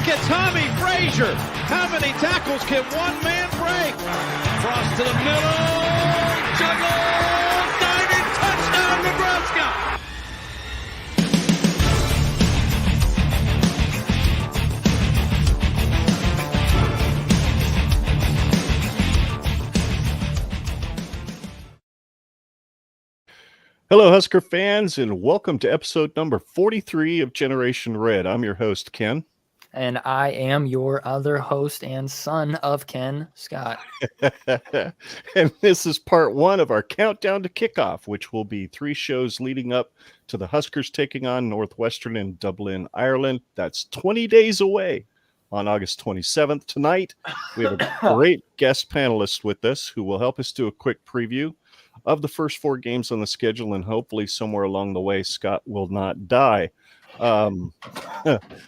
Look at Tommy Frazier. How many tackles can one man break? Cross to the middle. Juggle. Diving touchdown, Nebraska. Hello, Husker fans, and welcome to episode number 43 of Generation Red. I'm your host, Ken. And I am your other host and son of Ken, Scott. And this is part one of our countdown to kickoff, which will be 3 shows leading up to the Huskers taking on Northwestern in Dublin, Ireland. That's 20 days away on August 27th. Tonight, we have a great guest panelist with us who will help us do a quick preview of the first 4 games on the schedule, and hopefully somewhere along the way, Scott will not die.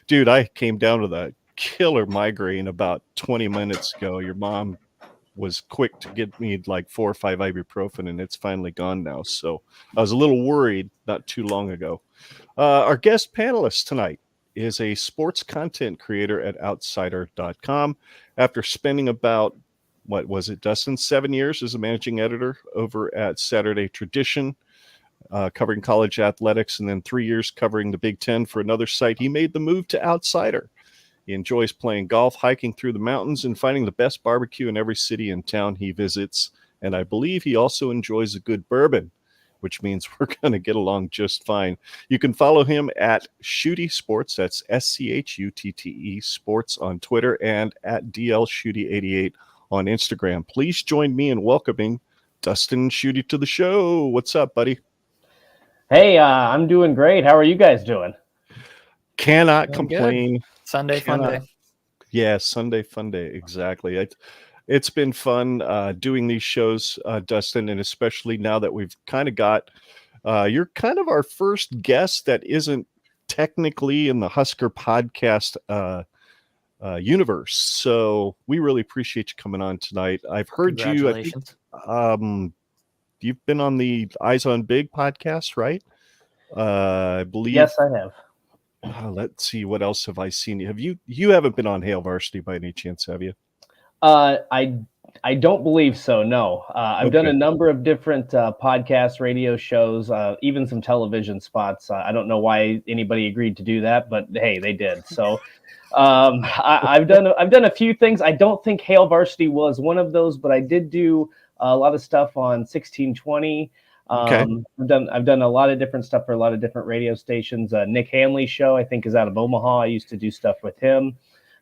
Dude, I came down with a killer migraine about 20 minutes ago. Your mom was quick to get me like 4 or 5 ibuprofen, and it's finally gone now. So I was a little worried not too long ago. Our guest panelist tonight is a sports content creator at outsider.com. After spending about what was it, Dustin, 7 years as a managing editor over at Saturday Tradition, covering college athletics, and then 3 years covering the Big Ten for another site. He made the move to Outsider. He enjoys playing golf, hiking through the mountains, and finding the best barbecue in every city and town he visits. And I believe he also enjoys a good bourbon, which means we're going to get along just fine. You can follow him at Schutte Sports. That's SCHUTTE Sports on Twitter, and at DLSchutte88 on Instagram. Please join me in welcoming Dustin Schutte to the show. What's up, buddy? Hey, I'm doing great. How are you guys doing? Cannot complain. Good. Sunday fun day. Yeah, Sunday fun day. Exactly. It's been fun doing these shows, Dustin, and especially now that we've kind of got, you're kind of our first guest that isn't technically in the Husker podcast universe. So we really appreciate you coming on tonight. I've heard you. I think, you've been on the Eyes on Big podcast, right? I believe. Yes, I have. Let's see. What else have I seen? You haven't been on Hail Varsity by any chance, have you? I don't believe so. No. I've done a number of different podcast, radio shows, even some television spots. I don't know why anybody agreed to do that, but hey, they did. So I've done a few things. I don't think Hail Varsity was one of those, but I did do a lot of stuff on 1620. Okay. I've done a lot of different stuff for a lot of different radio stations. Nick Hanley's show, I think, is out of Omaha. I used to do stuff with him.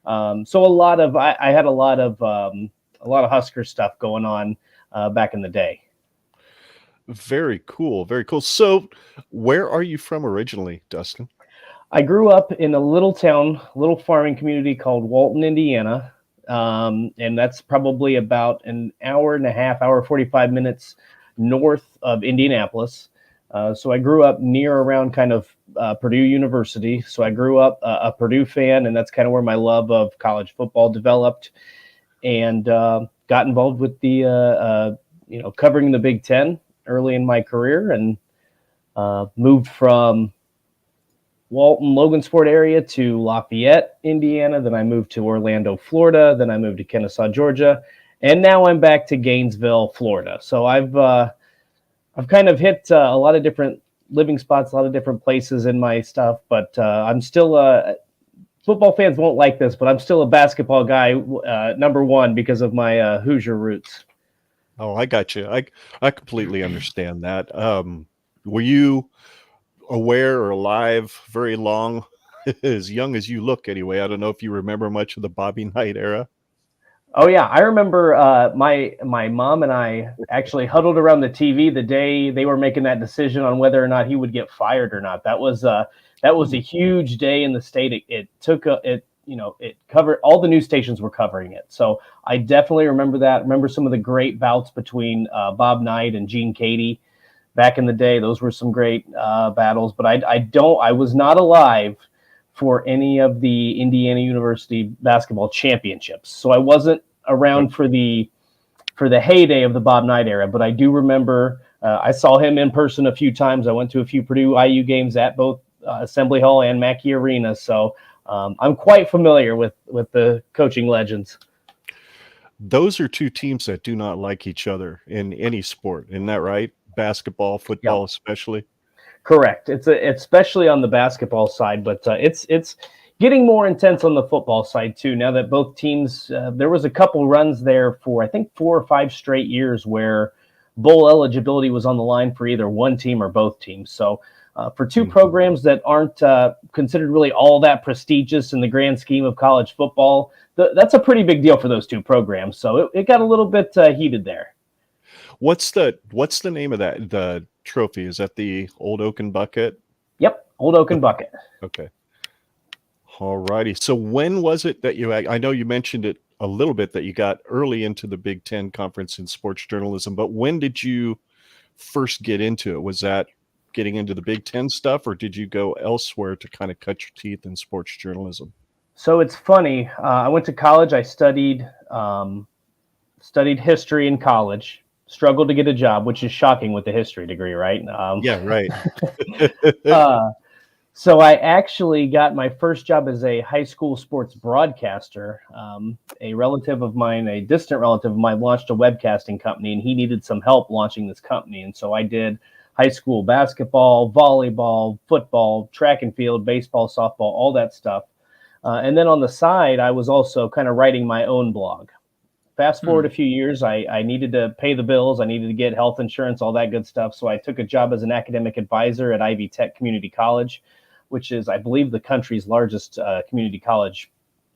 So I had a lot of Husker stuff going on back in the day. Very cool. Very cool. So where are you from originally, Dustin? I grew up in a little farming community called Walton, Indiana. And that's probably about an hour and a half, 45 minutes north of Indianapolis. So I grew up near around kind of Purdue University. So I grew up a Purdue fan, and that's kind of where my love of college football developed, and got involved with the, covering the Big Ten early in my career, and moved from Walton, Logansport area to Lafayette, Indiana. Then I moved to Orlando, Florida. Then I moved to Kennesaw, Georgia. And now I'm back to Gainesville, Florida. So I've kind of hit a lot of different living spots, a lot of different places in my stuff. But I'm still football fans won't like this, but I'm still a basketball guy, number one, because of my Hoosier roots. Oh, I got you. I completely understand that. Were you aware or alive very long, as young as you look anyway? I don't know if you remember much of the Bobby Knight era. Oh yeah, I remember my mom and I actually huddled around the TV the day they were making that decision on whether or not he would get fired or not. That was a huge day in the state. It covered, all the news stations were covering it. So I definitely remember that. Remember some of the great bouts between Bob Knight and Gene Cady back in the day. Those were some great battles. But I was not alive for any of the Indiana University basketball championships. So I wasn't around for the heyday of the Bob Knight era, but I do remember I saw him in person a few times. I went to a few Purdue IU games at both Assembly Hall and Mackey Arena. So I'm quite familiar with the coaching legends. Those are two teams that do not like each other in any sport. Isn't that right? Basketball, football, especially. Correct. It's especially on the basketball side, but it's getting more intense on the football side too. Now that both teams, there was a couple runs there for I think 4 or 5 straight years where bowl eligibility was on the line for either one team or both teams. So for two programs that aren't considered really all that prestigious in the grand scheme of college football, that's a pretty big deal for those two programs. So it got a little bit heated there. What's the name of the trophy? Is that the Old Oaken Bucket? Yep, Old Oaken Bucket. Okay. All righty. So when was it that I know you mentioned it a little bit, that you got early into the Big Ten Conference in sports journalism, but when did you first get into it? Was that getting into the Big Ten stuff, or did you go elsewhere to kind of cut your teeth in sports journalism? So it's funny. I went to college. I studied history in college. Struggled to get a job, which is shocking with the history degree, right? Yeah, right. So I actually got my first job as a high school sports broadcaster. A relative of mine, a distant relative of mine, launched a webcasting company, and he needed some help launching this company. And so I did high school basketball, volleyball, football, track and field, baseball, softball, all that stuff. And then on the side, I was also kind of writing my own blog. Fast forward a few years, I needed to pay the bills. I needed to get health insurance, all that good stuff. So I took a job as an academic advisor at Ivy Tech Community College, which is, I believe, the country's largest community college.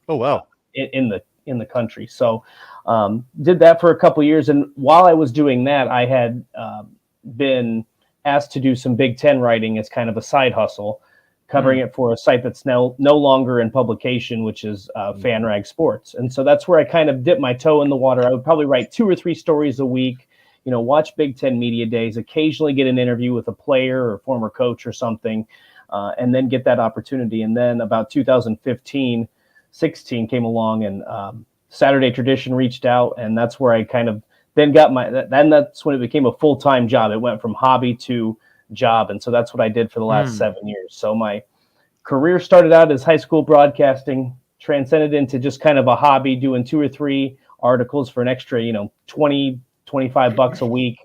Oh, wow. In the country. So did that for a couple of years. And while I was doing that, I had been asked to do some Big Ten writing as kind of a side hustle, covering it for a site that's now no longer in publication, which is FanRag Sports. And so that's where I kind of dipped my toe in the water. I would probably write 2 or 3 stories a week, watch Big Ten media days, occasionally get an interview with a player or former coach or something, and then get that opportunity. And then about 2015, 16 came along, and Saturday Tradition reached out, and that's where I kind of then got then that's when it became a full-time job. It went from hobby to job. And so that's what I did for the last 7 years. So my career started out as high school broadcasting, transcended into just kind of a hobby, doing 2 or 3 articles for an extra, $20, $25 a week,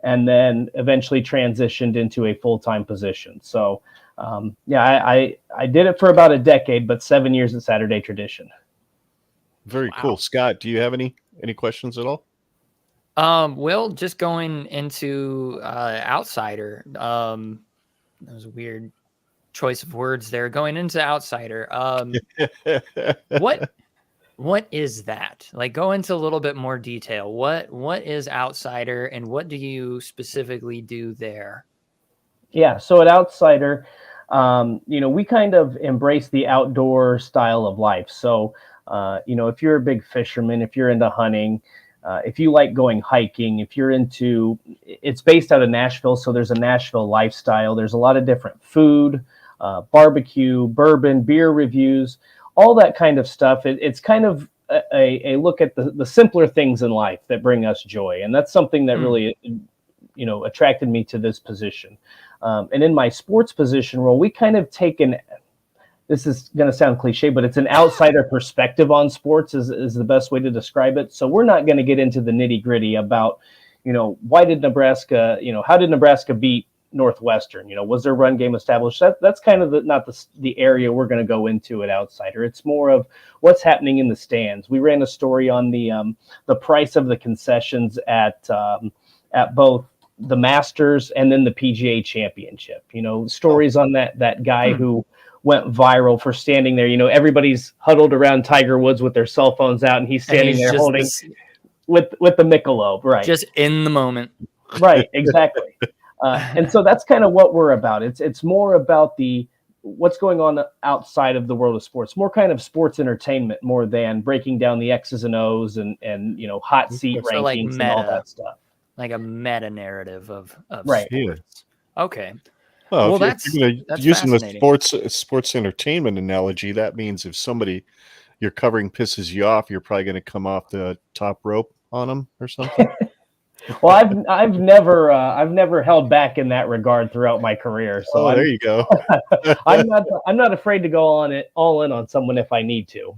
and then eventually transitioned into a full-time position. So I did it for about a decade, but 7 years at Saturday Tradition. Very cool. Scott, do you have any questions at all? Well, just going into outsider. That was a weird choice of words there. Going into outsider. What is that? Like, go into a little bit more detail. What is outsider, and what do you specifically do there? Yeah, so at outsider, we kind of embrace the outdoor style of life. So, if you're a big fisherman, if you're into hunting, if you like going hiking, if you're into, it's based out of Nashville, so there's a Nashville lifestyle. There's a lot of different food, barbecue, bourbon, beer reviews, all that kind of stuff. It's kind of a look at the simpler things in life that bring us joy. And that's something that really, attracted me to this position. And in my sports position role, we kind of take this is going to sound cliche, but it's an outsider perspective on sports is the best way to describe it. So we're not going to get into the nitty gritty about, why did Nebraska, how did Nebraska beat Northwestern? Was their run game established? That's kind of not the area we're going to go into at outsider. It's more of what's happening in the stands. We ran a story on the price of the concessions at both the Masters and then the PGA Championship. Stories on that guy who went viral for standing there. Everybody's huddled around Tiger Woods with their cell phones out, and he's standing there holding with the Michelob, right? Just in the moment. Right, exactly. And so that's kind of what we're about. It's more about what's going on outside of the world of sports, more kind of sports entertainment more than breaking down the X's and O's and hot seat rankings like and all that stuff. Like a meta narrative of right. sports. Okay. Well, that's using the sports entertainment analogy, that means if somebody you're covering pisses you off, you're probably going to come off the top rope on them or something. Well, I've never held back in that regard throughout my career. So there you go. I'm not afraid to go all in on someone if I need to.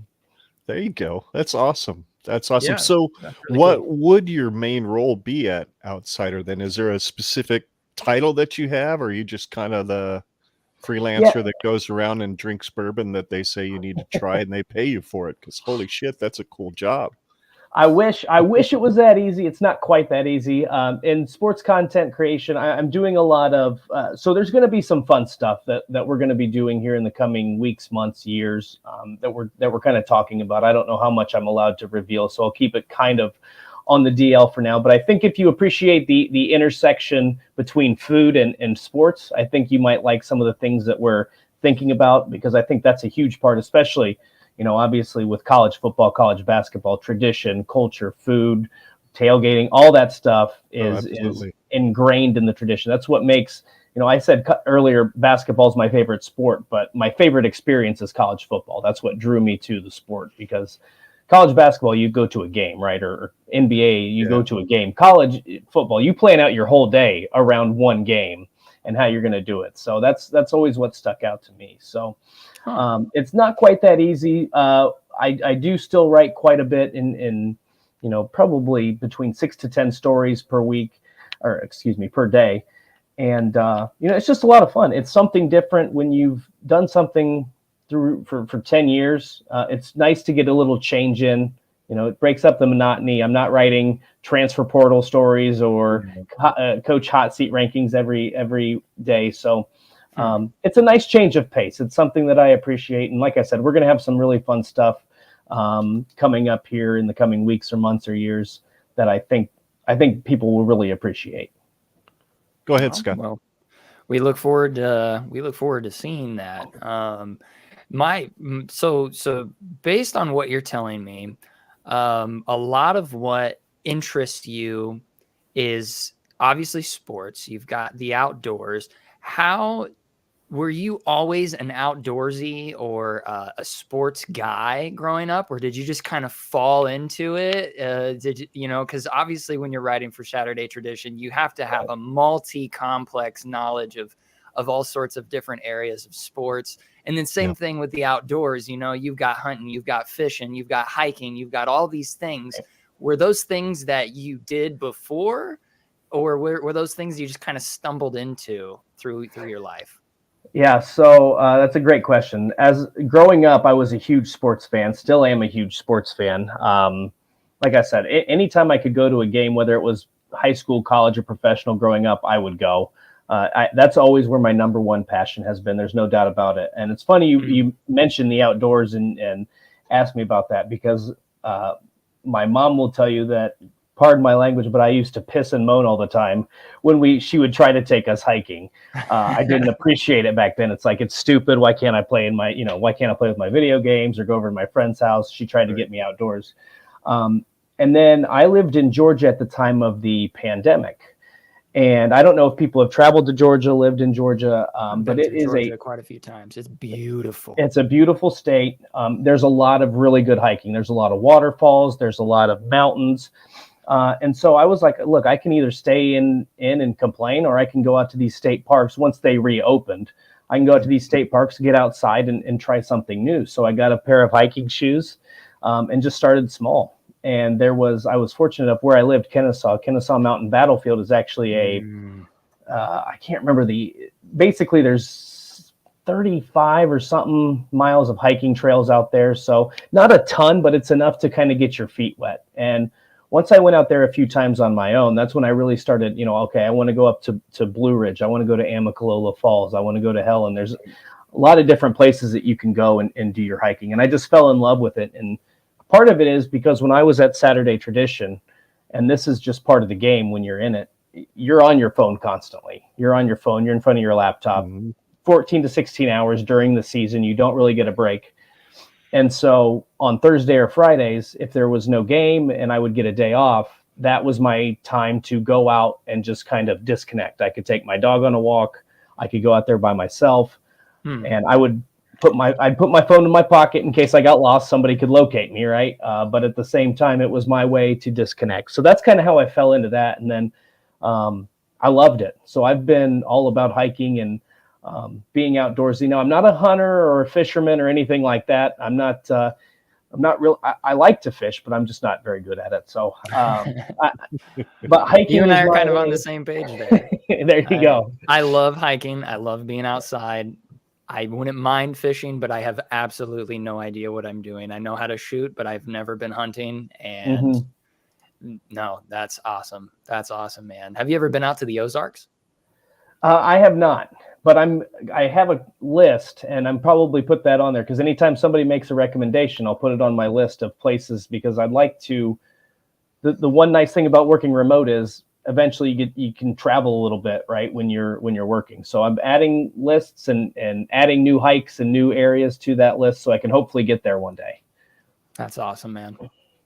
There you go. That's awesome. That's awesome. Yeah, So that's really what cool. would your main role be at Outsider then? Is there a specific title that you have, or are you just kind of the freelancer that goes around and drinks bourbon that they say you need to try and they pay you for it? Because holy shit, that's a cool job. I wish it was that easy. It's not quite that easy. In sports content creation, I'm doing a lot of. So there's going to be some fun stuff that we're going to be doing here in the coming weeks, months, years that we're kind of talking about. I don't know how much I'm allowed to reveal, so I'll keep it kind of on the DL for now. But I think if you appreciate the intersection between food and sports, I think you might like some of the things that we're thinking about, because I think that's a huge part, especially, obviously with college football, college basketball, tradition, culture, food, tailgating, all that stuff is ingrained in the tradition. That's what makes, I said earlier, basketball is my favorite sport, but my favorite experience is college football. That's what drew me to the sport, because college basketball, you go to a game, right? Or NBA, you go to a game. College football, you plan out your whole day around one game and how you're going to do it. So that's always what stuck out to me. So it's not quite that easy. I do still write quite a bit in probably between 6 to 10 stories per week, or excuse me, per day. And, it's just a lot of fun. It's something different when you've done something for 10 years. It's nice to get a little change in. It breaks up the monotony. I'm not writing transfer portal stories or coach hot seat rankings every day. So it's a nice change of pace. It's something that I appreciate. And like I said, we're going to have some really fun stuff coming up here in the coming weeks or months or years that I think people will really appreciate. Go ahead, Scott. Well, we look forward to seeing that. So based on what you're telling me, a lot of what interests you is obviously sports. You've got the outdoors. How were you always an outdoorsy or a sports guy growing up, or did you just kind of fall into it? Because obviously when you're writing for Saturday Tradition, you have to have a multi-complex knowledge of all sorts of different areas of sports. And then same thing with the outdoors. You've got hunting, you've got fishing, you've got hiking, you've got all these things. Were those things that you did before, or were those things you just kind of stumbled into through your life? Yeah, so that's a great question. As growing up, I was a huge sports fan, still am a huge sports fan. Like I said, anytime I could go to a game, whether it was high school, college, or professional growing up, I would go. That's always where my number one passion has been. There's no doubt about it. And it's funny you mentioned the outdoors and asked me about that, because my mom will tell you that, pardon my language, but I used to piss and moan all the time when she would try to take us hiking. I didn't appreciate it back then. It's like, it's stupid. Why can't I play why can't I play with my video games or go over to my friend's house? She tried to get me outdoors. And then I lived in Georgia at the time of the pandemic. And I don't know if people have traveled to Georgia, lived in Georgia, but it is Georgia quite a few times. It's beautiful. It's a beautiful state. There's a lot of really good hiking. There's a lot of waterfalls. There's a lot of mountains. And so I was like, look, I can either stay in and complain, or I can go out to these state parks. Once they reopened, I can go out to these state parks, get outside and try something new. So I got a pair of hiking shoes and just started small. And I was fortunate enough where I lived, Kennesaw Mountain Battlefield is actually I can't remember basically there's 35 or something miles of hiking trails out there. So not a ton, but it's enough to kind of get your feet wet. And once I went out there a few times on my own, that's when I really started, okay, I want to go up to Blue Ridge. I want to go to Amicalola Falls. I want to go to Helen. There's a lot of different places that you can go and do your hiking. And I just fell in love with it. And part of it is because when I was at Saturday Tradition, and this is just part of the game when you're in it, you're on your phone constantly. You're on your phone. You're in front of your laptop 14 to 16 hours during the season. You don't really get a break. And so on Thursday or Fridays, if there was no game and I would get a day off, that was my time to go out and just kind of disconnect. I could take my dog on a walk. I could go out there by myself and I would I'd put my phone in my pocket in case I got lost. Somebody could locate me, right? But at the same time, it was my way to disconnect. So that's kind of how I fell into that. And then I loved it. So I've been all about hiking and being outdoorsy. Now, I'm not a hunter or a fisherman or anything like that. I'm not real. I like to fish, but I'm just not very good at it. So, but hiking. You and I are is kind of on the same page there. There you go. I love hiking. I love being outside. I wouldn't mind fishing, but I have absolutely no idea what I'm doing. I know how to shoot, but I've never been hunting. And no, that's awesome. That's awesome, man. Have you ever been out to the Ozarks? I have not, but I have a list, and I'm probably put that on there because anytime somebody makes a recommendation, I'll put it on my list of places because I'd like to. The one nice thing about working remote is eventually you can travel a little bit, right, when you're working. So I'm adding lists and adding new hikes and new areas to that list so I can hopefully get there one day. That's awesome, man.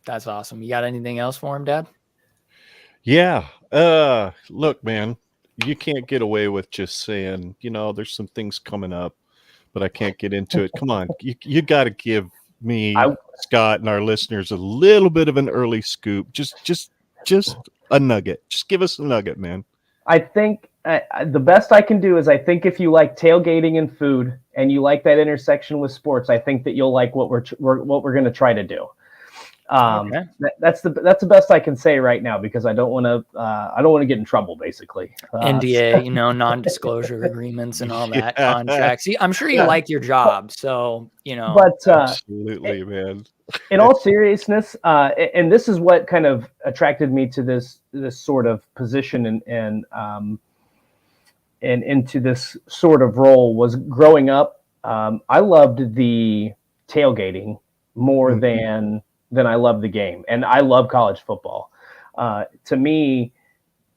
That's awesome. You got anything else for him, Dad? Yeah. Look, man, you can't get away with just saying, there's some things coming up, but I can't get into it. Come on. You got to give me, Scott, and our listeners a little bit of an early scoop. Just a nugget. Just give us a nugget, man. I think the best I can do is I think if you like tailgating and food and you like that intersection with sports, I think that you'll like what we're going to try to do. Okay. That's the best I can say right now because I don't want to get in trouble, basically. NDA, non-disclosure agreements and all that contracts. I'm sure you like your job, so But absolutely, man. In all seriousness, and this is what kind of attracted me to this sort of position and into this sort of role was growing up. I loved the tailgating more than I love the game, and I love college football. To me,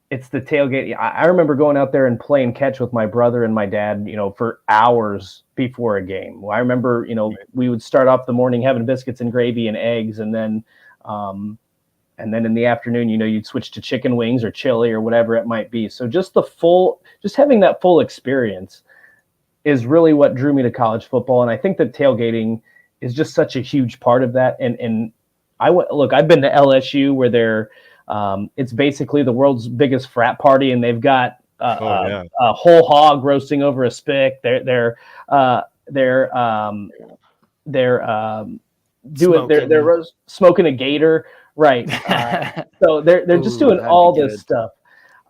it's the tailgate. I remember going out there and playing catch with my brother and my dad, for hours before a game. I remember, we would start off the morning having biscuits and gravy and eggs, and then in the afternoon, you'd switch to chicken wings or chili or whatever it might be. So just having that full experience is really what drew me to college football. And I think that tailgating is just such a huge part of that. And I've been to LSU where it's basically the world's biggest frat party, and they've got a whole hog roasting over a spick. They're smoking a gator, right? So they're just doing all this stuff.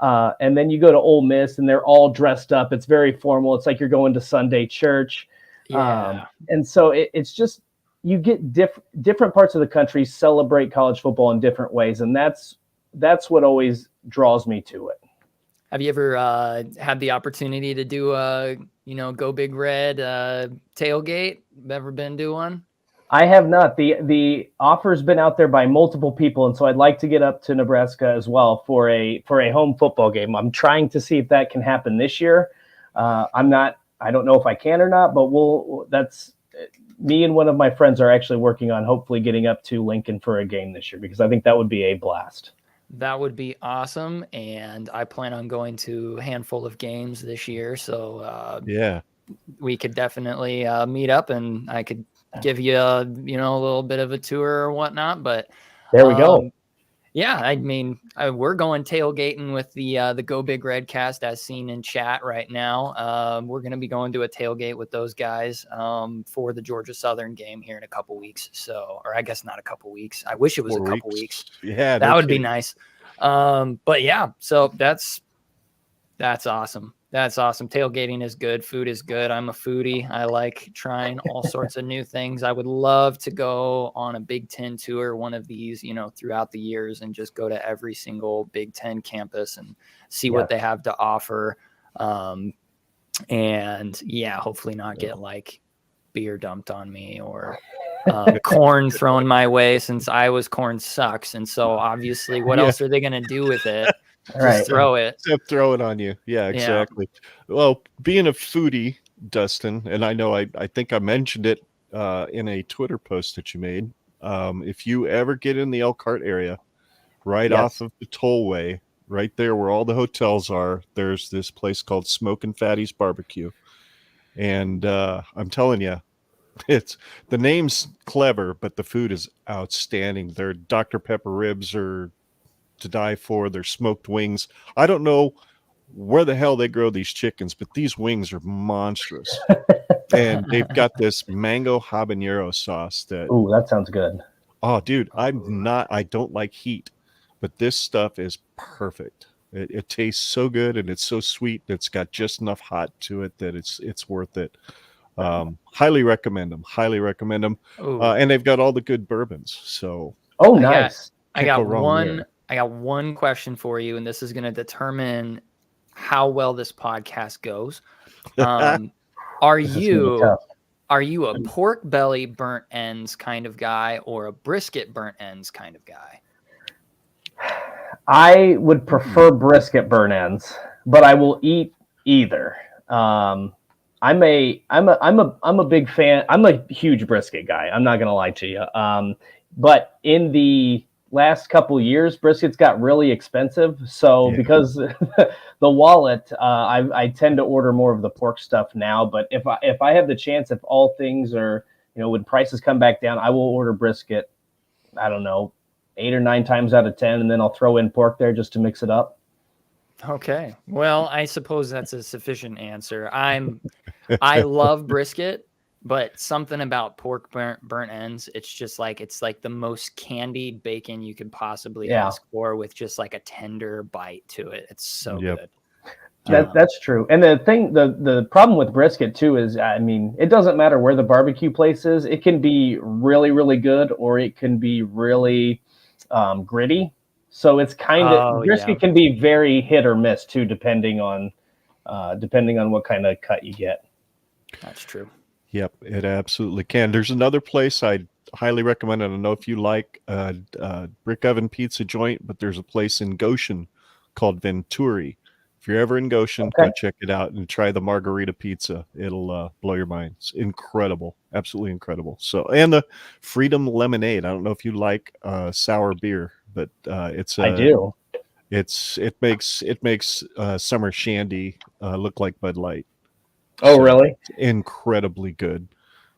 And then you go to Ole Miss, and they're all dressed up. It's very formal. It's like you're going to Sunday church. Yeah. And so it's just. You get different parts of the country celebrate college football in different ways, and that's what always draws me to it. Have you ever had the opportunity to do a Go Big Red tailgate? Ever been to one? I have not. The offer's been out there by multiple people, and so I'd like to get up to Nebraska as well for a home football game. I'm trying to see if that can happen this year. I don't know if I can or not, but me and one of my friends are actually working on hopefully getting up to Lincoln for a game this year because I think that would be a blast. That would be awesome. And I plan on going to a handful of games this year. So we could definitely meet up and I could give you a little bit of a tour or whatnot, but there we go. Yeah, I mean, we're going tailgating with the Go Big Red cast as seen in chat right now. We're going to be going to a tailgate with those guys for the Georgia Southern game here in a couple weeks. So, or I guess not a couple weeks. I wish it was 4 couple weeks. Yeah, that would be nice. But yeah, so that's awesome. That's awesome. Tailgating is good. Food is good. I'm a foodie. I like trying all sorts of new things. I would love to go on a Big Ten tour, one of these, throughout the years and just go to every single Big Ten campus and see what they have to offer. And hopefully not get like beer dumped on me or corn thrown my way since Iowa's corn sucks. And so obviously what else are they going to do with it? Just throw it. Except throw it on you. Yeah, exactly. Yeah. Well, being a foodie, Dustin, and I know I think I mentioned it in a Twitter post that you made. If you ever get in the Elkhart area, off of the tollway, right there where all the hotels are, there's this place called Smokin' Fatty's Barbecue. And I'm telling you, It's the name's clever, but the food is outstanding. Their Dr. Pepper ribs are to die for. Their smoked wings. I don't know where the hell they grow these chickens, but these wings are monstrous. And they've got this mango habanero sauce that. Ooh, that sounds good. Oh, dude, I don't like heat, but this stuff is perfect. It tastes so good, and it's so sweet. It's got just enough hot to it that it's worth it. Highly recommend them. And they've got all the good bourbons. So nice. I got one question for you, and this is going to determine how well this podcast goes. Are you a pork belly burnt ends kind of guy or a brisket burnt ends kind of guy? I would prefer brisket burnt ends, but I will eat either. I'm a big fan. I'm a huge brisket guy. I'm not gonna lie to you. But in the last couple of years, briskets got really expensive. So because the wallet, I tend to order more of the pork stuff now. But if I have the chance, if all things are, when prices come back down, I will order brisket. I don't know, 8 or 9 times out of 10, and then I'll throw in pork there just to mix it up. Okay. Well, I suppose that's a sufficient answer. I love brisket, but something about pork burnt ends, it's like the most candied bacon you could possibly ask for, with just like a tender bite to it. It's so good. That's true. And the problem with brisket too is, it doesn't matter where the barbecue place is. It can be really, really good, or it can be really gritty. So it's kind of brisket can be very hit or miss too, depending on what kind of cut you get. That's true. Yep, it absolutely can. There's another place I'd highly recommend. I don't know if you like brick oven pizza joint, but there's a place in Goshen called Venturi. If you're ever in Goshen, go check it out and try the margarita pizza. It'll blow your mind. It's incredible, absolutely incredible. So, and the Freedom Lemonade. I don't know if you like sour beer, but I do. It makes summer shandy look like Bud Light. Oh, really? Incredibly good.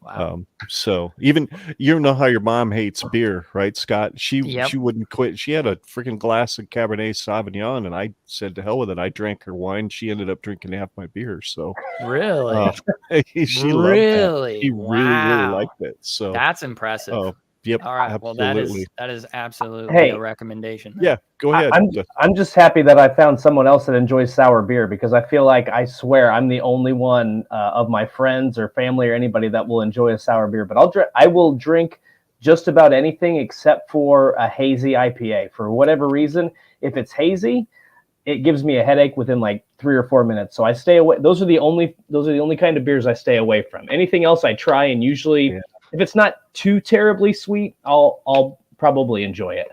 Wow. So even, you know how your mom hates beer, right, Scott? She wouldn't quit. She had a freaking glass of Cabernet Sauvignon, and I said to hell with it. I drank her wine. She ended up drinking half my beer. So really, she loved that. She really liked it. So that's impressive. Yep. All right. Absolutely. Well, that is absolutely a recommendation. Yeah. Go ahead. I'm just happy that I found someone else that enjoys sour beer, because I feel like, I swear, I'm the only one of my friends or family or anybody that will enjoy a sour beer. But I will drink just about anything except for a hazy IPA. For whatever reason, if it's hazy, it gives me a headache within like 3 or 4 minutes. So I stay away. Those are the only kind of beers I stay away from. Anything else I try, and usually if it's not too terribly sweet, I'll probably enjoy it.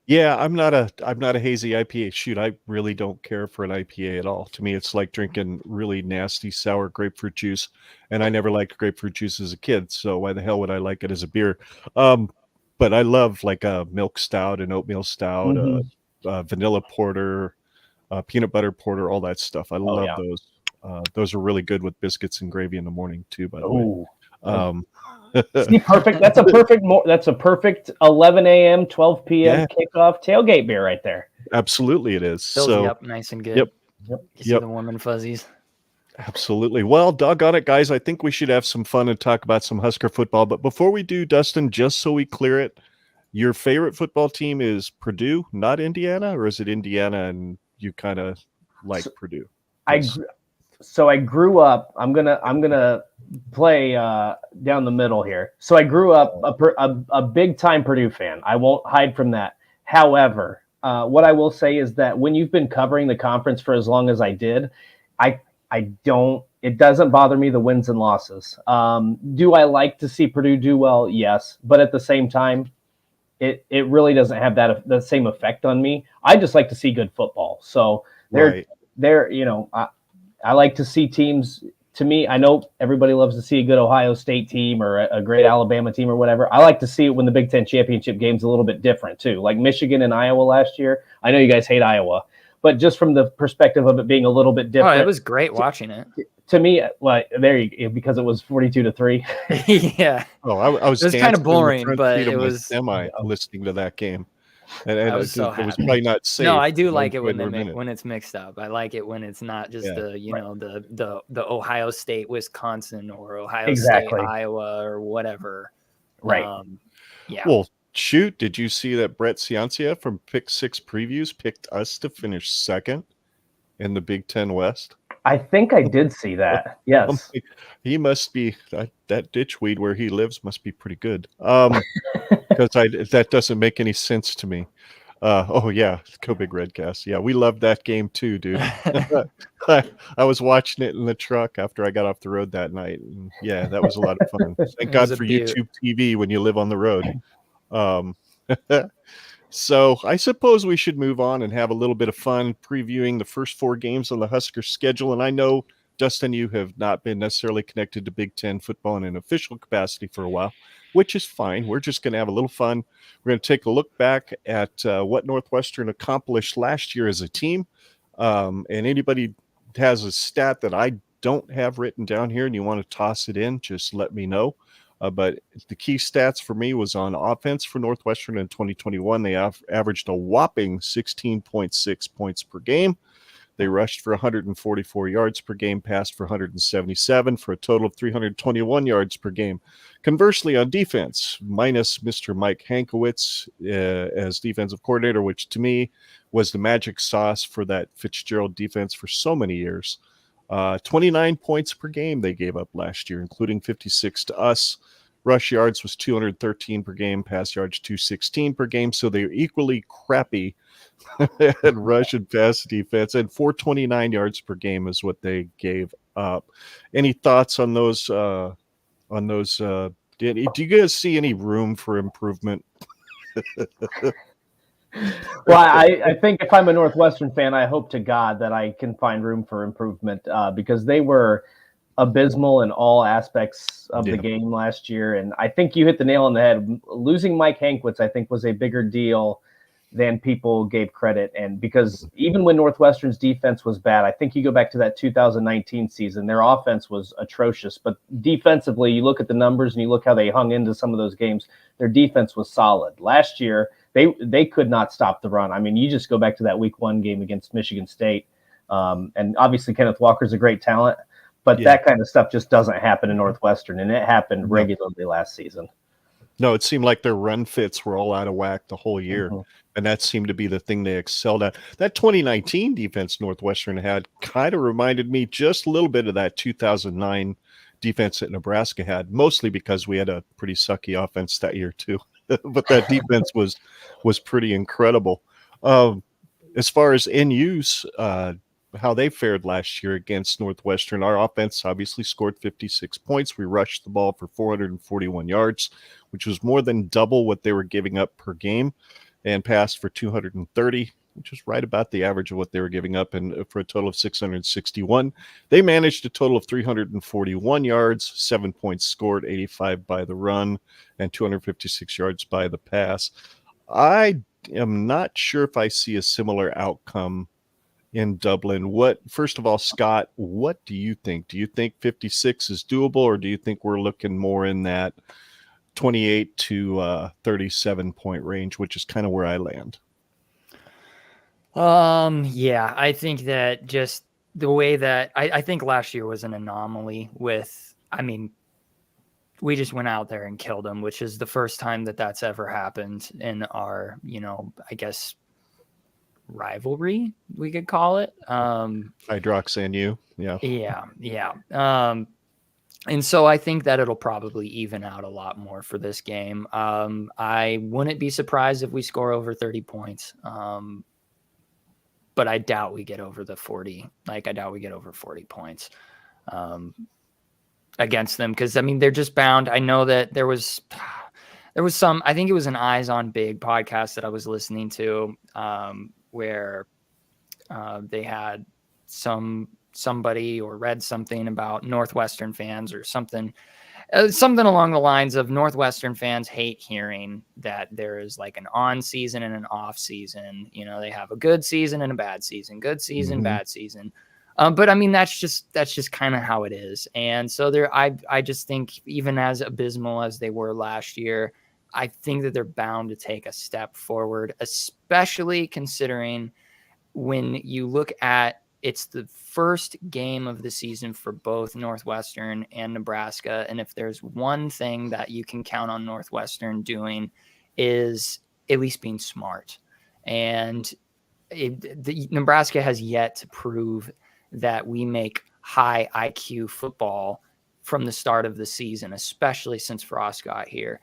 Yeah, I'm not a hazy IPA. Shoot, I really don't care for an IPA at all. To me, it's like drinking really nasty sour grapefruit juice, and I never liked grapefruit juice as a kid, so why the hell would I like it as a beer? But I love like a milk stout, an oatmeal stout, vanilla porter, peanut butter porter, all that stuff. I love those. Those are really good with biscuits and gravy in the morning too, by the way. See, perfect. That's a perfect 11 a.m., 12 p.m. kickoff tailgate beer right there. Absolutely, it is. Fills you up nice and good. Yep. You see the warm and fuzzies. Absolutely. Well, doggone it, guys. I think we should have some fun and talk about some Husker football. But before we do, Dustin, just so we clear it, your favorite football team is Purdue, not Indiana, or is it Indiana and you kind of like Purdue? So I grew up. I'm gonna play down the middle here. So I grew up a big time Purdue fan. I won't hide from that. However, what I will say is that when you've been covering the conference for as long as I did, it doesn't bother me, the wins and losses. Do I like to see Purdue do well? Yes, but at the same time, it really doesn't have the same effect on me. I just like to see good football. So I like to see teams. To me, I know everybody loves to see a good Ohio State team or a great Alabama team or whatever. I like to see it when the Big Ten championship game's a little bit different too, like Michigan and Iowa last year. I know you guys hate Iowa, but just from the perspective of it being a little bit different. Oh, it was great watching it. To me, like because it was 42-3. Yeah. Oh, I was It was kind of dancing in the boring, front but seat of it my was. semi listening to that game. And I was so it was happy. probably not safe. No, I do but like it enjoyed when every minute. when it's mixed up. I like it when it's not just Yeah. the Ohio State, Wisconsin, or Ohio Exactly. State, Iowa, or whatever. Right. Yeah. Well, shoot, did you see that Brett Ciancia from Pick Six Previews picked us to finish second in the Big Ten West? I think I did see that. Yes. He must be that ditchweed where he lives must be pretty good. Because that doesn't make any sense to me. Oh yeah, Go Big Redcast. Yeah, we loved that game too, dude. I was watching it in the truck after I got off the road that night. And yeah, that was a lot of fun. Thank God for YouTube TV when you live on the road. So I suppose we should move on and have a little bit of fun previewing the first 4 games on the Husker schedule. And I know, Dustin, you have not been necessarily connected to Big Ten football in an official capacity for a while, which is fine. We're just going to have a little fun. We're going to take a look back at what Northwestern accomplished last year as a team. And anybody has a stat that I don't have written down here and you want to toss it in, just let me know. But the key stats for me was on offense for Northwestern in 2021. They averaged a whopping 16.6 points per game. They rushed for 144 yards per game, passed for 177 for a total of 321 yards per game. Conversely, on defense, minus Mr. Mike Hankowitz as defensive coordinator, which to me was the magic sauce for that Fitzgerald defense for so many years. 29 points per game they gave up last year, including 56 to us. Rush yards was 213 per game, pass yards 216 per game, so they're equally crappy at rush and pass defense, and 429 yards per game is what they gave up. Any thoughts on those? Do you guys see any room for improvement? Well, I think if I'm a Northwestern fan, I hope to God that I can find room for improvement because they were abysmal in all aspects of the game last year. And I think you hit the nail on the head. Losing Mike Hankwitz, I think, was a bigger deal than people gave credit. And because even when Northwestern's defense was bad, I think you go back to that 2019 season, their offense was atrocious. But defensively, you look at the numbers and you look how they hung into some of those games, their defense was solid. Last year, they could not stop the run. I mean, you just go back to that week 1 game against Michigan State. And obviously Kenneth Walker's a great talent, but that kind of stuff just doesn't happen in Northwestern. And it happened regularly last season. No, it seemed like their run fits were all out of whack the whole year. Mm-hmm. And that seemed to be the thing they excelled at. That 2019 defense Northwestern had kind of reminded me just a little bit of that 2009 defense that Nebraska had, mostly because we had a pretty sucky offense that year too. But that defense was pretty incredible. As far as NU's, how they fared last year against Northwestern, our offense obviously scored 56 points. We rushed the ball for 441 yards, which was more than double what they were giving up per game, and passed for 230, which is right about the average of what they were giving up, and for a total of 661. They managed a total of 341 yards, 7 points scored, 85 by the run, and 256 yards by the pass. I am not sure if I see a similar outcome in Dublin. First of all, Scott, what do you think? Do you think 56 is doable, or do you think we're looking more in that 28 to 37 point range, which is kind of where I land? Yeah, I think that just the way that I think last year was an anomaly we just went out there and killed them, which is the first time that that's ever happened in our, I guess, rivalry, we could call it. Hydrox and you. Yeah. Yeah. And so I think that it'll probably even out a lot more for this game. I wouldn't be surprised if we score over 30 points. But I doubt we get over the 40. I doubt we get over 40 points against them, because they're just bound. I know that there was some, I think it was an Eyes on Big podcast that I was listening to, where they had somebody or read something about Northwestern fans or something, something along the lines of Northwestern fans hate hearing that there is like an on season and an off season. You know, they have a good season and a bad season, good season, bad season. But I mean, that's just kind of how it is. And so I just think even as abysmal as they were last year, I think that they're bound to take a step forward, especially considering when you look at it's the first game of the season for both Northwestern and Nebraska. And if there's one thing that you can count on Northwestern doing is at least being smart. And Nebraska has yet to prove that we make high IQ football from the start of the season, especially since Frost got here.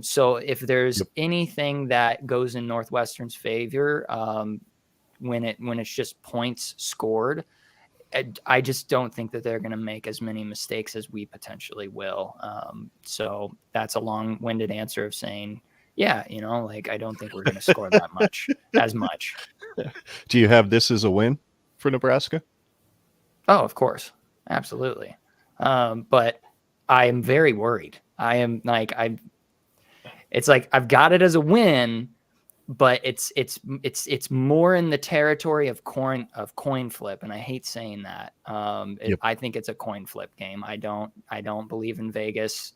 So if there's anything that goes in Northwestern's favor, when it's just points scored, I just don't think that they're going to make as many mistakes as we potentially will. So that's a long-winded answer of saying, yeah, you know, like I don't think we're going to score that much, as much. Do you have this as a win for Nebraska? Oh, of course. Absolutely. But I am very worried. It's like I've got it as a win, but it's more in the territory of coin flip, and I hate saying that. I think it's a coin flip game. I don't believe in Vegas.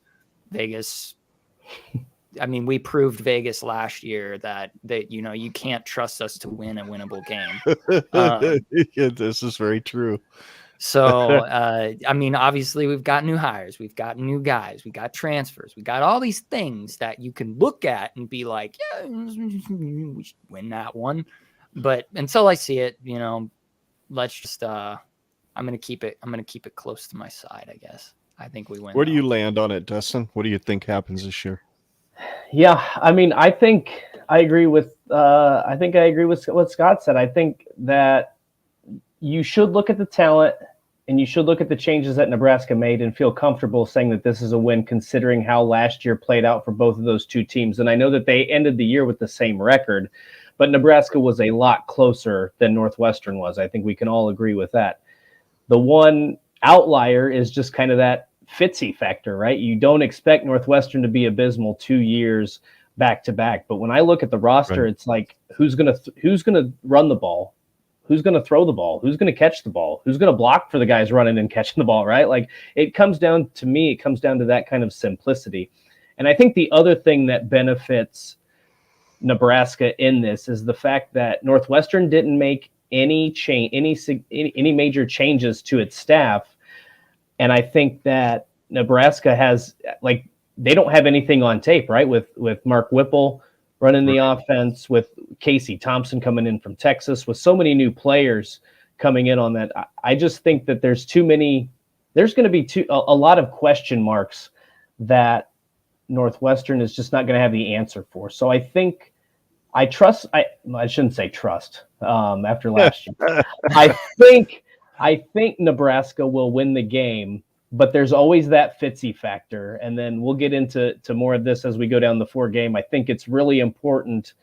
I mean, we proved Vegas last year that you know you can't trust us to win a winnable game. Yeah, this is very true. So, I mean, obviously we've got new hires, we've got new guys, we got transfers, we got all these things that you can look at and be like, yeah, we should win that one. But until I see it, you know, let's just, I'm going to keep it close to my side, I guess. I think we win. Where do you land on it, Dustin? What do you think happens this year? Yeah, I mean, I think I agree with what Scott said. I think that you should look at the talent and you should look at the changes that Nebraska made and feel comfortable saying that this is a win considering how last year played out for both of those two teams. And I know that they ended the year with the same record, but Nebraska was a lot closer than Northwestern was. I think we can all agree with that. The one outlier is just kind of that Fitzy factor, right? You don't expect Northwestern to be abysmal 2 years back to back. But when I look at the roster, It's like, who's going to run the ball? Who's going to throw the ball? Who's going to catch the ball? Who's going to block for the guys running and catching the ball, right? Like it comes down to that kind of simplicity. And I think the other thing that benefits Nebraska in this is the fact that Northwestern didn't make any major changes to its staff. And I think that Nebraska has, like, they don't have anything on tape, right? With Mark Whipple running the offense, with Casey Thompson coming in from Texas, with so many new players coming in on that. I just think that there's going to be a lot of question marks that Northwestern is just not going to have the answer for. So I think I shouldn't say trust after last year. I think Nebraska will win the game, but there's always that Fitzy factor. And then we'll get into more of this as we go down the 4-game. I think it's really important,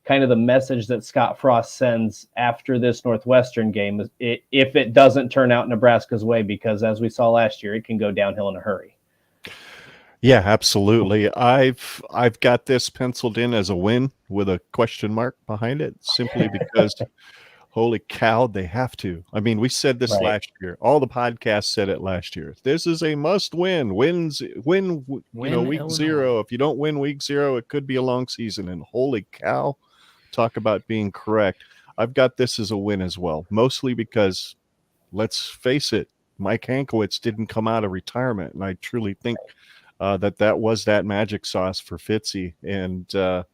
kind of the message that Scott Frost sends after this Northwestern game, if it doesn't turn out Nebraska's way, because as we saw last year, it can go downhill in a hurry. Yeah, absolutely. I've got this penciled in as a win with a question mark behind it, simply because holy cow, they have to. I mean, we said this last year. All the podcasts said it last year. This is a must-win. Win week 0. If you don't win week 0, it could be a long season. And holy cow, talk about being correct. I've got this as a win as well, mostly because, let's face it, Mike Hankwitz didn't come out of retirement, and I truly think that was that magic sauce for Fitzy, and they're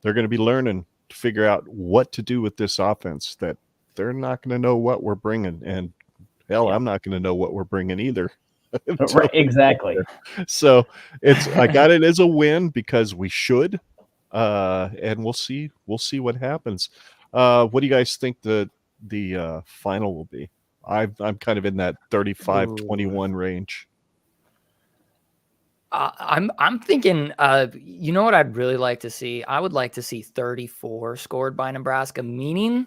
going to be learning to figure out what to do with this offense. That they're not going to know what we're bringing, and hell, I'm not going to know what we're bringing either. Right, exactly. So I got it as a win because we should, and we'll see what happens. What do you guys think the final will be? I'm kind of in that 35-21 range. I'm thinking, you know what I'd really like to see? I would like to see 34 scored by Nebraska, meaning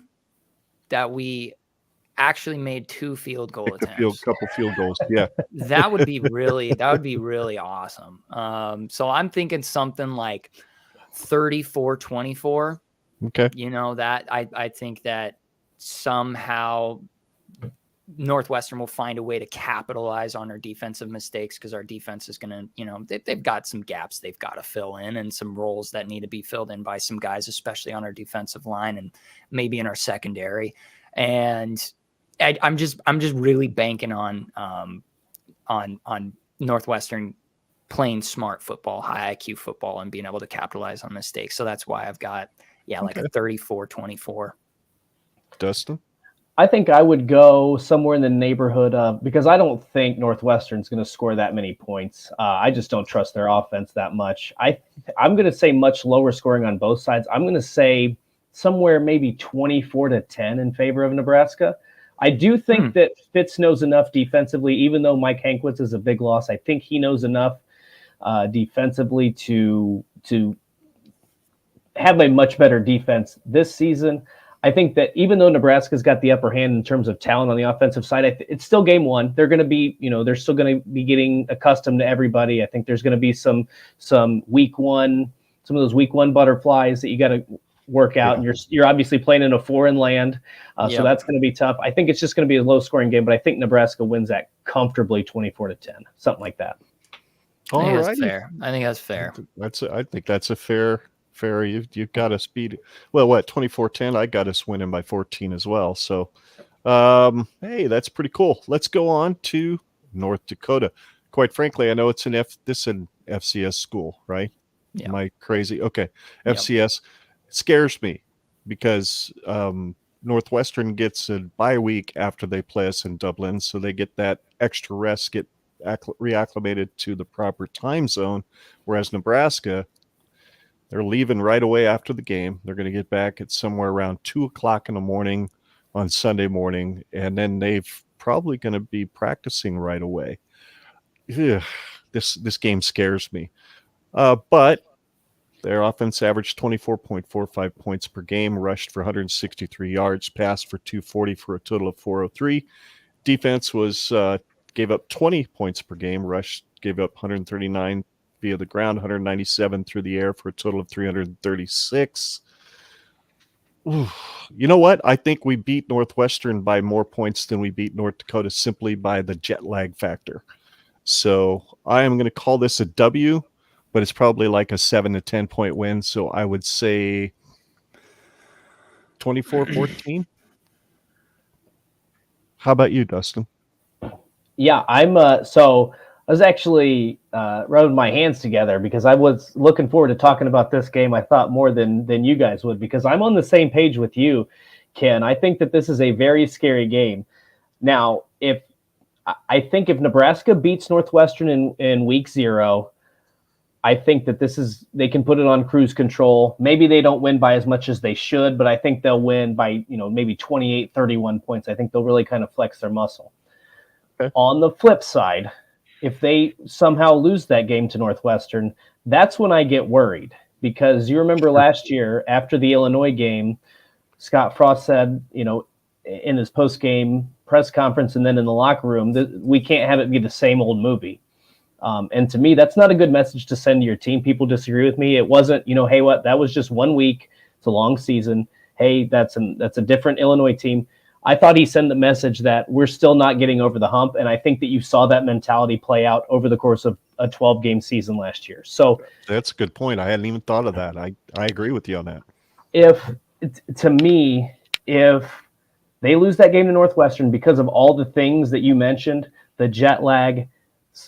that we actually made 2 field goal attempts. Couple field goals. Yeah. That would be really awesome. So I'm thinking something like 34-24. Okay. That I think that somehow Northwestern will find a way to capitalize on our defensive mistakes, because our defense is going to, they've got some gaps they've got to fill in, and some roles that need to be filled in by some guys, especially on our defensive line and maybe in our secondary. And I'm just really banking on Northwestern playing smart football, high IQ football, and being able to capitalize on mistakes. So that's why I've got like a 34-24. Dustin? I think I would go somewhere in the neighborhood of, because I don't think Northwestern's going to score that many points. I just don't trust their offense that much. I'm going to say much lower scoring on both sides. I'm going to say somewhere maybe 24-10 in favor of Nebraska. I do think that Fitz knows enough defensively, even though Mike Hankwitz is a big loss. I think he knows enough defensively to have a much better defense this season. I think that even though Nebraska's got the upper hand in terms of talent on the offensive side, it's still game one. They're going to be, they're still going to be getting accustomed to everybody. I think there's going to be some week one, some of those week one butterflies that you got to work out. And you're obviously playing in a foreign land. So that's going to be tough. I think it's just going to be a low scoring game, but I think Nebraska wins that comfortably 24-10, something like that. I think that's fair. I think that's fair. I think that's a fair. You've got us beat. Well, 24-10? I got us winning by 14 as well. So, hey, that's pretty cool. Let's go on to North Dakota. Quite frankly, I know it's an FCS school, right? Yeah. Am I crazy? Okay, FCS scares me because Northwestern gets a bye week after they play us in Dublin, so they get that extra rest, get reacclimated to the proper time zone, whereas Nebraska, they're leaving right away after the game. They're going to get back at somewhere around 2:00 in the morning on Sunday morning, and then they've probably going to be practicing right away. Ugh, this game scares me. But their offense averaged 24.45 points per game, rushed for 163 yards, passed for 240 for a total of 403. Defense gave up 20 points per game, gave up 139 via the ground, 197 through the air for a total of 336. Ooh, you know what? I think we beat Northwestern by more points than we beat North Dakota simply by the jet lag factor. So I am going to call this a W, but it's probably like a 7 to 10 point win. So I would say 24-14. How about you, Dustin? Yeah, so I was actually rubbing my hands together because I was looking forward to talking about this game. I thought more than you guys would, because I'm on the same page with you, Ken. I think that this is a very scary game. Now, I think if Nebraska beats Northwestern in week 0, I think that they can put it on cruise control. Maybe they don't win by as much as they should, but I think they'll win by, maybe 28, 31 points. I think they'll really kind of flex their muscle. Okay. On the flip side, if they somehow lose that game to Northwestern, that's when I get worried, because you remember last year after the Illinois game, Scott Frost said, in his post-game press conference and then in the locker room, that we can't have it be the same old movie. And to me, that's not a good message to send to your team. People disagree with me. It wasn't, hey, that was just 1 week. It's a long season. Hey, that's a different Illinois team. I thought he sent the message that we're still not getting over the hump. And I think that you saw that mentality play out over the course of a 12-game season last year. So that's a good point. I hadn't even thought of that. I agree with you on that. If they lose that game to Northwestern because of all the things that you mentioned, the jet lag,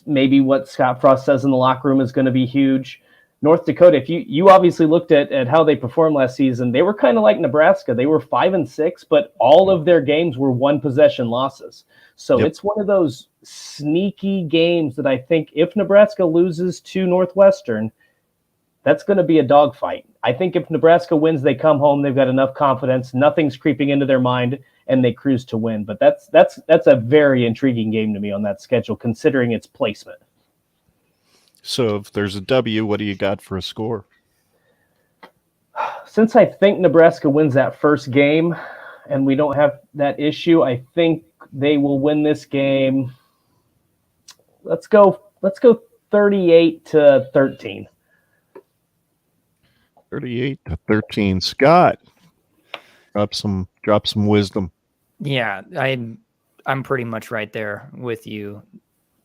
maybe what Scott Frost says in the locker room is going to be huge. North Dakota, if you obviously looked at how they performed last season, they were kind of like Nebraska. They were 5-6, but all of their games were 1-possession losses. So It's one of those sneaky games that I think if Nebraska loses to Northwestern, that's going to be a dogfight. I think if Nebraska wins, they come home, they've got enough confidence, nothing's creeping into their mind, and they cruise to win. But that's a very intriguing game to me on that schedule, considering its placement. So if there's a W, what do you got for a score? Since I think Nebraska wins that first game, and we don't have that issue. I think they will win this game. Let's go 38-13. 38-13. Scott, drop some wisdom. Yeah, I'm pretty much right there with you,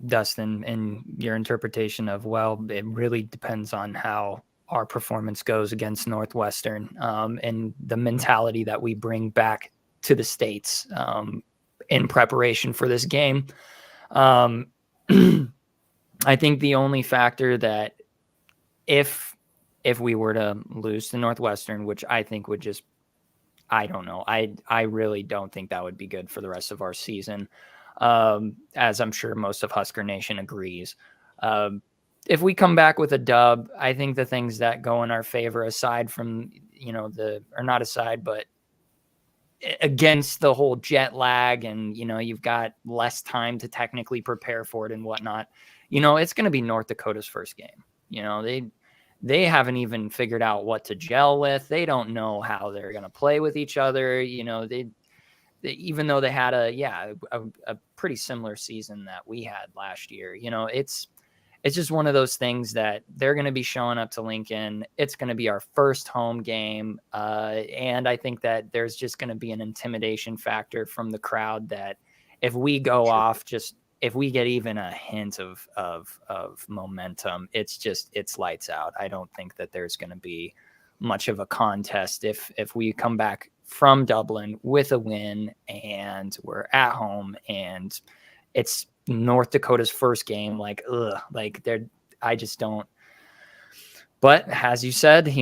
Dustin, and your interpretation of, well, it really depends on how our performance goes against Northwestern, and the mentality that we bring back to the States in preparation for this game. I think the only factor that if we were to lose to Northwestern, which I think would just, I don't know. I really don't think that would be good for the rest of our season, as I'm sure most of Husker Nation agrees. If we come back with a dub, I think the things that go in our favor, aside from, but against the whole jet lag and, you've got less time to technically prepare for it and whatnot, it's going to be North Dakota's first game. They haven't even figured out what to gel with. They don't know how they're going to play with each other. They even though they had a pretty similar season that we had last year, it's just one of those things that they're going to be showing up to Lincoln. It's going to be our first home game. And I think that there's just going to be an intimidation factor from the crowd that if we go off, if we get even a hint of momentum, it's lights out. I don't think that there's going to be much of a contest if we come back from Dublin with a win and we're at home and it's North Dakota's first game. I just don't. But as you said,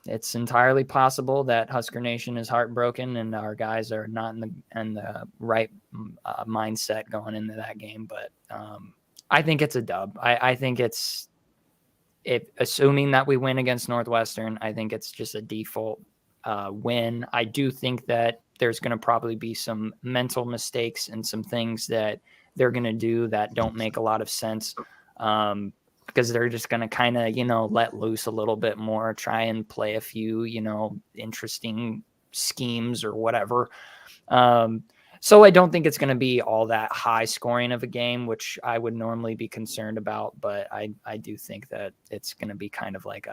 it's entirely possible that Husker Nation is heartbroken and our guys are not in the right mindset going into that game. But I think it's a dub. I think assuming that we win against Northwestern, I think it's just a default win. I do think that there's going to probably be some mental mistakes and some things that they're going to do that don't make a lot of sense. Because they're just going to kind of, let loose a little bit more, try and play a few, interesting schemes or whatever. So I don't think it's going to be all that high scoring of a game, which I would normally be concerned about. But I do think that it's going to be kind of like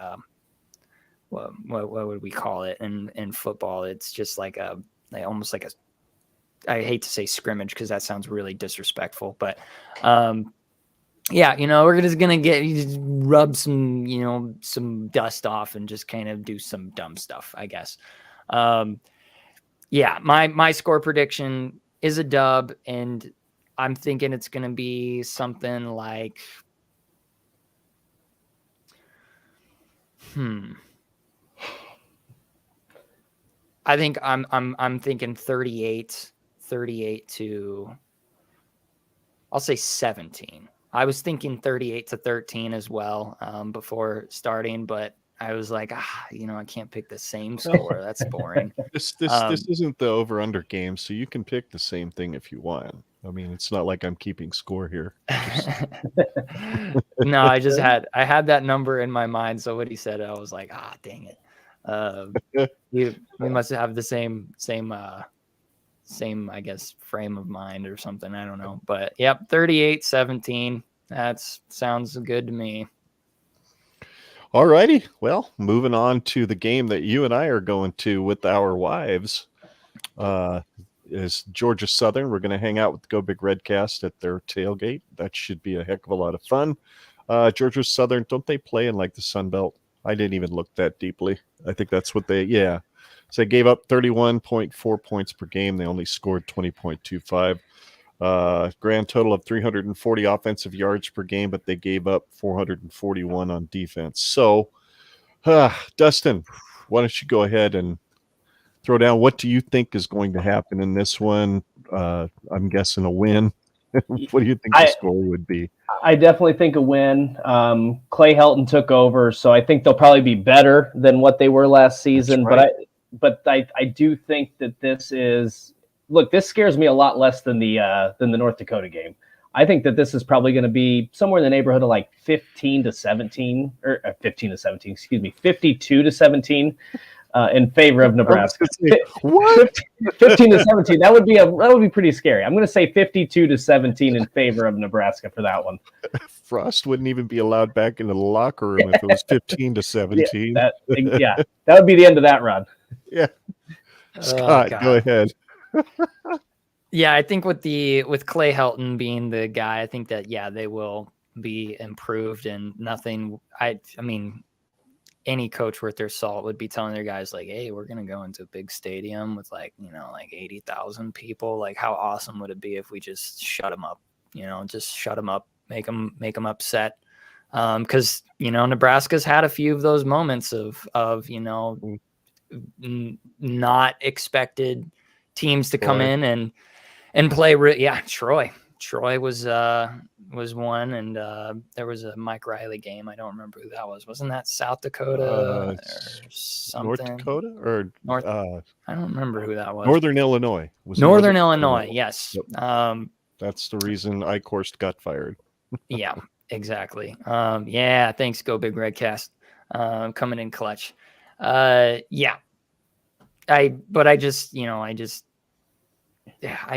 what would we call it in football? It's just almost like I hate to say scrimmage because that sounds really disrespectful, but yeah, we're just going to rub some dust off and just kind of do some dumb stuff, I guess. Yeah, my score prediction is a dub, and I'm thinking it's going to be something like, I think I'm thinking 38 to, I'll say 17. I was thinking 38-13 as well before starting, but I was like, I can't pick the same score. That's boring. This isn't the over-under game, so you can pick the same thing if you want. I mean, it's not like I'm keeping score here. No, I had that number in my mind. So when he said it, I was like, dang it. We must have the same, I guess, frame of mind or something. I don't know. But yep, 38-17. That sounds good to me. All righty. Well, moving on to the game that you and I are going to with our wives is Georgia Southern. We're going to hang out with the Go Big Redcast at their tailgate. That should be a heck of a lot of fun. Georgia Southern, don't they play in like the Sun Belt? I didn't even look that deeply. I think that's what So they gave up 31.4 points per game. They only scored 20.25. Grand total of 340 offensive yards per game, but they gave up 441 on defense. So, Dustin, why don't you go ahead and throw down what do you think is going to happen in this one? I'm guessing a win. What do you think the score would be? I definitely think a win. Clay Helton took over, so I think they'll probably be better than what they were last season. Right. But I do think that this scares me a lot less than the North Dakota game. I think that this is probably going to be somewhere in the neighborhood of like 52-17. in favor of Nebraska. What? 15 to 17. That would be pretty scary. I'm going to say 52 to 17 in favor of Nebraska for that one. Frost wouldn't even be allowed back into the locker room if it was 15 to 17. That would be the end of that run. Yeah. Scott, go ahead. Yeah, I think with Clay Helton being the guy, I think that they will be improved, and nothing. I mean, any coach worth their salt would be telling their guys like, "Hey, we're gonna go into a big stadium with like 80,000 people. Like, how awesome would it be if we just shut them up? Just shut them up, make them upset." Because Nebraska's had a few of those moments of not expected teams to come in and play. Troy was one, and there was a Mike Riley game. I don't remember who that was. Wasn't that South Dakota or something? North Dakota or North? I don't remember who that was. Northern Illinois. Northern Illinois. Yes. Yep. That's the reason Eichhorst got fired. Yeah, exactly. Thanks. Go Big Red Cast. Coming in clutch. I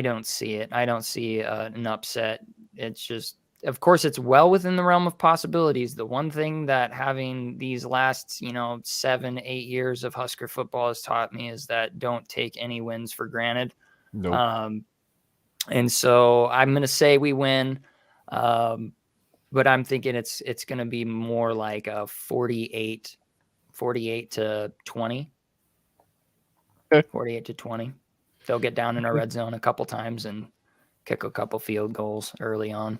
don't see it. I don't see an upset. It's just, of course, it's well within the realm of possibilities. The one thing that having these last, 7-8 years of Husker football has taught me is that don't take any wins for granted. Nope. And so I'm going to say we win, but I'm thinking it's going to be more like a 48 to 20. 48 to 20. They'll get down in our red zone a couple times and kick a couple field goals early on.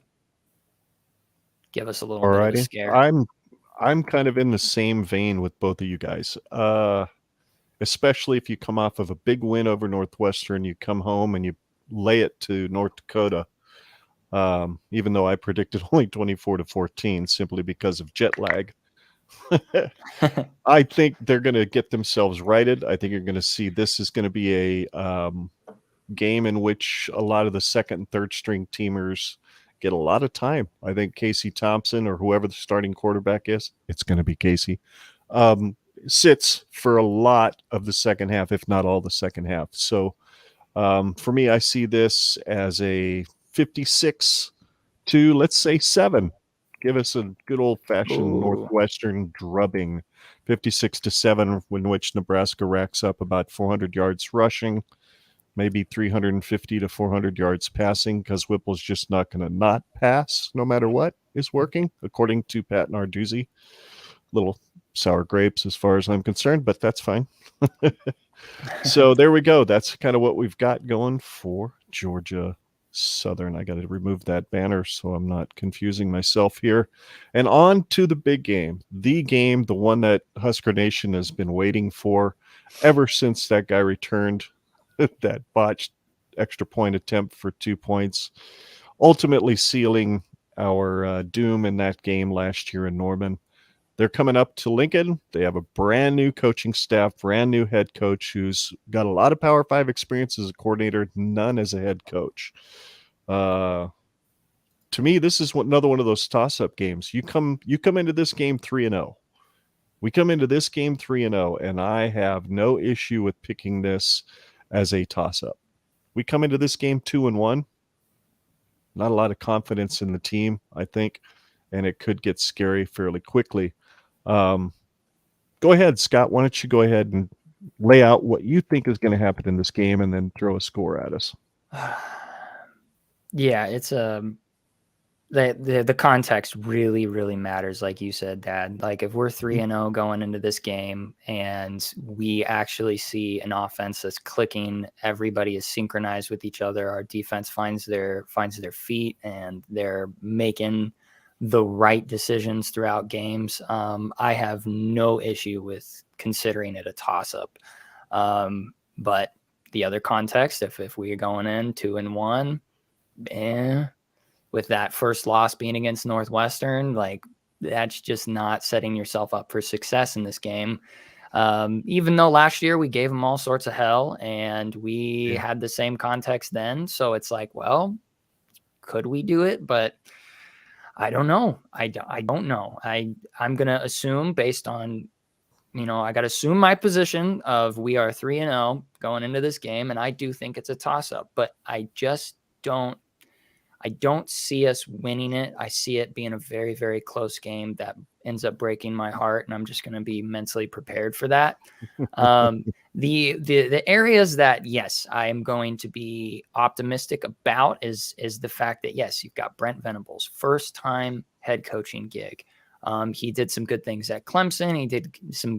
Give us a little bit of a scare. I'm kind of in the same vein with both of you guys. Especially if you come off of a big win over Northwestern, you come home and you lay it to North Dakota. Even though I predicted only 24-14 simply because of jet lag. I think they're going to get themselves righted. I think you're going to see this is going to be a game in which a lot of the second and third string teamers get a lot of time. I think Casey Thompson or whoever the starting quarterback is, it's going to be Casey, sits for a lot of the second half, if not all the second half. So for me, I see this as a 56 to, let's say, 7. Give us a good old-fashioned Northwestern drubbing, 56-7, in which Nebraska racks up about 400 yards rushing, maybe 350 to 400 yards passing, because Whipple's just not going to not pass no matter what is working, according to Pat Narduzzi. Little sour grapes as far as I'm concerned, but that's fine. So there we go. That's kind of what we've got going for Georgia Southern. I got to remove that banner so I'm not confusing myself here. And on to the big game, the one that Husker Nation has been waiting for ever since that guy returned that botched extra point attempt for 2 points, ultimately sealing our doom in that game last year in Norman. They're coming up to Lincoln. They have a brand new coaching staff, brand new head coach who's got a lot of Power 5 experience as a coordinator, none as a head coach. To me, this is another one of those toss-up games. You come into this game 3-0. We come into this game 3-0, and I have no issue with picking this as a toss-up. We come into this game 2-1. Not a lot of confidence in the team, I think, and it could get scary fairly quickly. Go ahead, Scott. Why don't you go ahead and lay out what you think is going to happen in this game and then throw a score at us? Yeah, it's the context really, really matters. Like you said, Dad, like if we're 3-0 going into this game and we actually see an offense that's clicking, everybody is synchronized with each other. Our defense finds their feet and they're making the right decisions throughout games. I have no issue with considering it a toss-up. But the other context, if we are going in 2-1, with that first loss being against Northwestern, like that's just not setting yourself up for success in this game. Even though last year we gave them all sorts of hell and we had the same context then. So it's like, well, could we do it? But I don't know. I don't know. I'm going to assume based on I got to assume my position of we are 3-0 going into this game. And I do think it's a toss up, but I don't see us winning it. I see it being a very, very close game that ends up breaking my heart. And I'm just going to be mentally prepared for that. The areas that, yes, I am going to be optimistic about is the fact that, yes, you've got Brent Venables, first time head coaching gig. He did some good things at Clemson. He did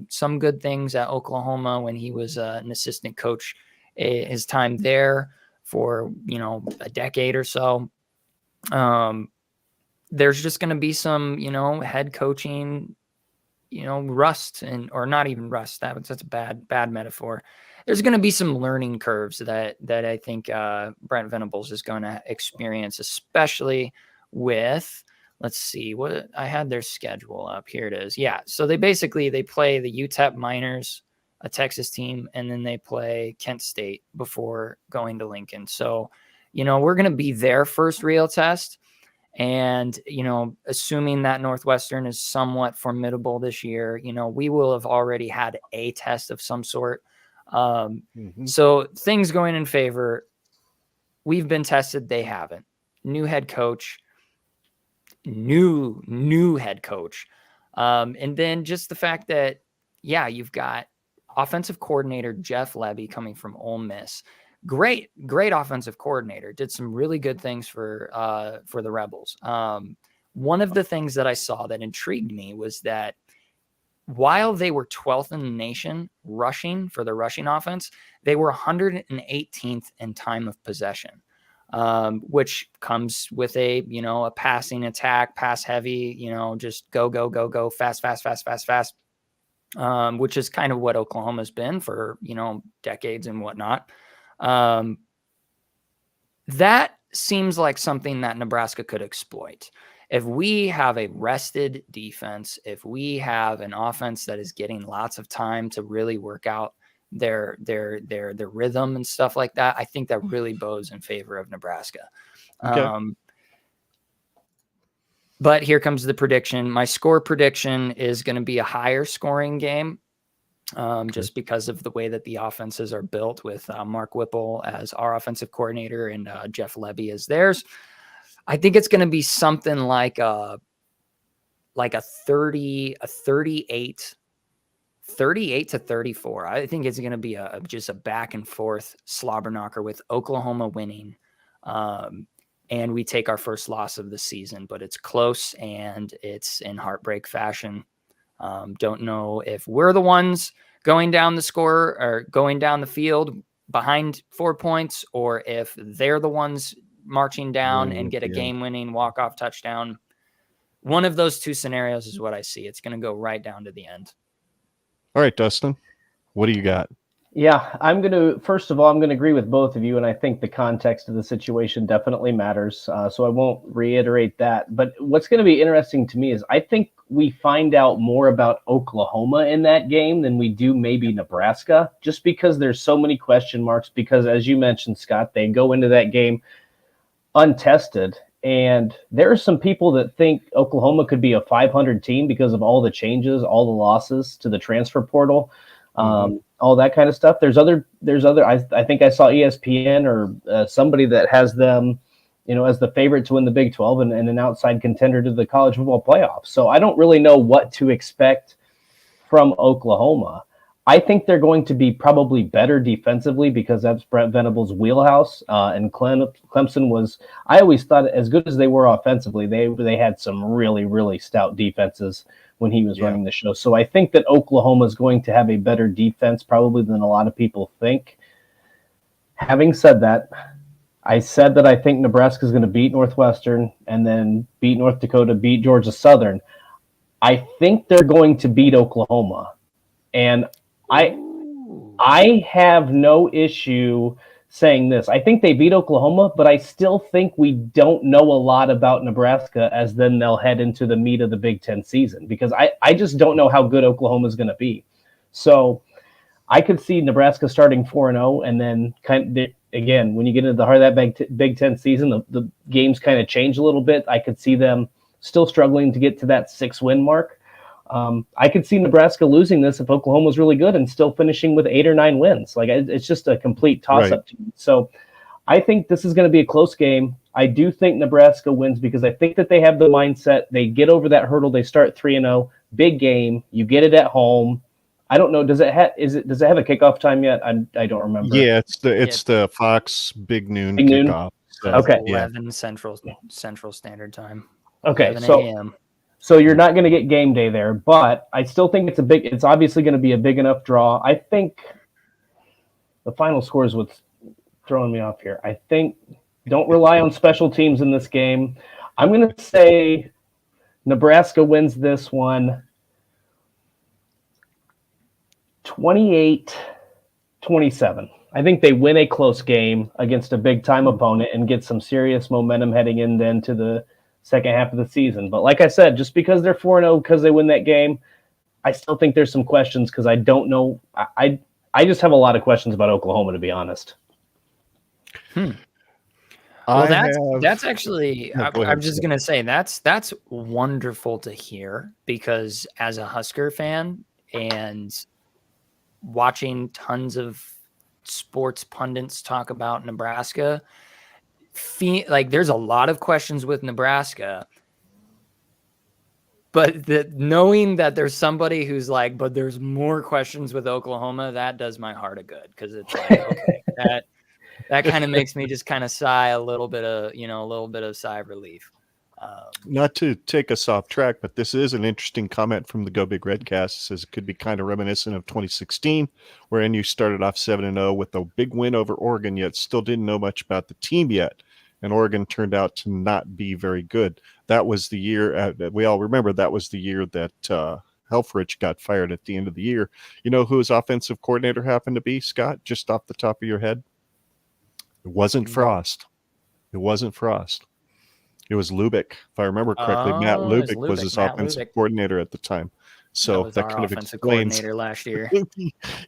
some good things at Oklahoma when he was an assistant coach, his time there for, a decade or so. There's just going to be some, head coaching, rust or not even rust. That's a bad metaphor. There's going to be some learning curves that I think Brent Venables is going to experience, especially with, let's see what I had their schedule up. Here it is. Yeah. So they play the UTEP Miners, a Texas team, and then they play Kent State before going to Lincoln. So, we're going to be their first real test. And, assuming that Northwestern is somewhat formidable this year, we will have already had a test of some sort. So things going in favor. We've been tested. They haven't. New head coach. And then just the fact that, you've got offensive coordinator Jeff Lebby coming from Ole Miss. Great offensive coordinator. Did some really good things for the Rebels. One of the things that I saw that intrigued me was that while they were 12th in the nation rushing for the rushing offense, they were 118th in time of possession, which comes with a passing attack, pass heavy, just go, fast, which is kind of what Oklahoma's been for, decades and whatnot. That seems like something that Nebraska could exploit. If we have a rested defense, if we have an offense that is getting lots of time to really work out their rhythm and stuff like that, I think that really bodes in favor of Nebraska. Okay. But here comes the prediction. My score prediction is going to be a higher scoring game. Just because of the way that the offenses are built with Mark Whipple as our offensive coordinator and Jeff Lebby as theirs. I think it's going to be something like a 38 to 34. I think it's going to be just a back and forth slobber knocker with Oklahoma winning. And we take our first loss of the season, but it's close and it's in heartbreak fashion. Don't know if we're the ones going down the score or going down the field behind 4 points, or if they're the ones marching down and get a game-winning walk-off touchdown. One of those two scenarios is what I see. It's going to go right down to the end. All right, Dustin, what do you got? Yeah, first of all, I'm going to agree with both of you, and I think the context of the situation definitely matters, so I won't reiterate that. But what's going to be interesting to me is I think we find out more about Oklahoma in that game than we do maybe Nebraska, just because there's so many question marks, because as you mentioned, Scott, they go into that game untested, and there are some people that think Oklahoma could be a 500 team because of all the changes, all the losses to the transfer portal. All that kind of stuff. There's other. I think I saw ESPN or somebody that has them, as the favorite to win the Big 12 and an outside contender to the college football playoffs. So I don't really know what to expect from Oklahoma. I think they're going to be probably better defensively because that's Brent Venables' wheelhouse. And Clemson was. I always thought as good as they were offensively, they had some really, really stout defenses when he was running the show. So I think that Oklahoma is going to have a better defense probably than a lot of people think. Having said that, I said that I think Nebraska is going to beat Northwestern and then beat North Dakota, beat Georgia Southern. I think they're going to beat Oklahoma. And I have no issue saying this. I think they beat Oklahoma, but I still think we don't know a lot about Nebraska as then they'll head into the meat of the Big Ten season, because I just don't know how good Oklahoma is going to be. So I could see Nebraska starting 4-0, and then again, when you get into the heart of that Big Ten season, the games kind of change a little bit. I could see them still struggling to get to that 6-win mark. I could see Nebraska losing this if Oklahoma was really good and still finishing with 8 or 9 wins. Like, it's just a complete toss-up to me. So I think this is going to be a close game. I do think Nebraska wins because I think that they have the mindset. They get over that hurdle. They start 3-0. Big game. You get it at home. I don't know. Does it have a kickoff time yet? I don't remember. Yeah, it's the Fox Big Noon Big noon? kickoff. So, Okay. 11 Central Standard Time. Okay. 11 So a.m. So you're not going to get game day there, but I still think it's obviously going to be a big enough draw. I think the final score is what's throwing me off here. I think don't rely on special teams in this game. I'm going to say Nebraska wins this one 28-27. I think they win a close game against a big-time opponent and get some serious momentum heading in then to the second half of the season. But like I said, just because they're 4-0 because they win that game, I still think there's some questions because I don't know. I just have a lot of questions about Oklahoma, to be honest. Well, that's actually, I'm just going to say that's wonderful to hear, because as a Husker fan and watching tons of sports pundits talk about Nebraska, like there's a lot of questions with Nebraska, but knowing that there's somebody who's like, but there's more questions with Oklahoma, that does my heart a good, because it's like, okay, that kind of makes me just kind of sigh a little bit of sigh of relief. Not to take us off track, but this is an interesting comment from the Go Big Redcast. It says it could be kind of reminiscent of 2016, where NU started off 7-0 with a big win over Oregon, yet still didn't know much about the team yet. And Oregon turned out to not be very good. That was the year, we all remember that was the year that Helfrich got fired at the end of the year. You know who his offensive coordinator happened to be, Scott, just off the top of your head? It wasn't Frost. It wasn't Frost. It was Lubick, if I remember correctly. Matt Lubick was his offensive coordinator at the time. So that kind of explains coordinator last year.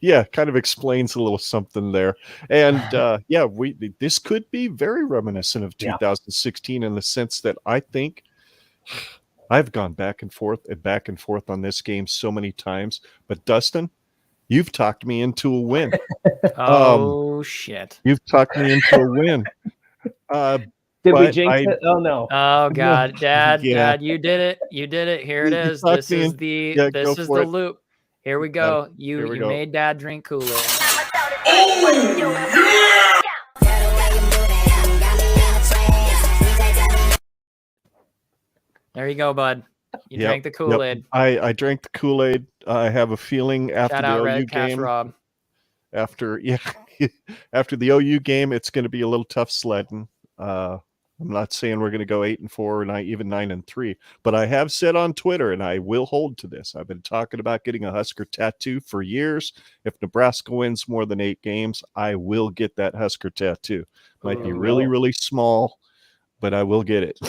Yeah, kind of explains a little something there. And this could be very reminiscent of 2016 in the sense that I think I've gone back and forth on this game so many times. But Dustin, you've talked me into a win. Shit. You've talked me into a win. Did we jinx it? Oh no! Oh God, Dad, you did it! You did it! Here it is. This is the loop. Here we go. You made Dad drink Kool-Aid. Oh yeah! There you go, bud. You drank the Kool-Aid. Yep. I drank the Kool-Aid. I have a feeling after the OU game. Rob. After the OU game, it's going to be a little tough sledding. I'm not saying we're going to go 8-4 or even 9-3, but I have said on Twitter, and I will hold to this. I've been talking about getting a Husker tattoo for years. If Nebraska wins more than 8 games, I will get that Husker tattoo. Might be really, really small, but I will get it.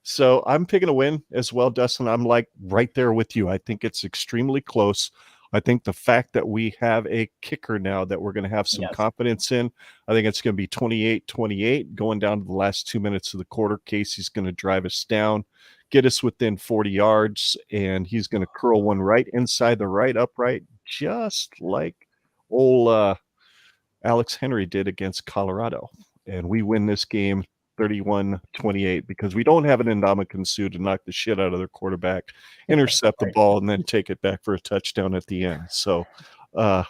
So I'm picking a win as well, Dustin. I'm like right there with you. I think it's extremely close. I think the fact that we have a kicker now that we're going to have some confidence in, I think it's going to be 28-28 going down to the last 2 minutes of the quarter. Casey's going to drive us down, get us within 40 yards, and he's going to curl one right inside the right upright, just like old Alex Henry did against Colorado. And we win this game 31-28 because we don't have an Ndamukong Suh to knock the shit out of their quarterback, intercept the ball, and then take it back for a touchdown at the end. So I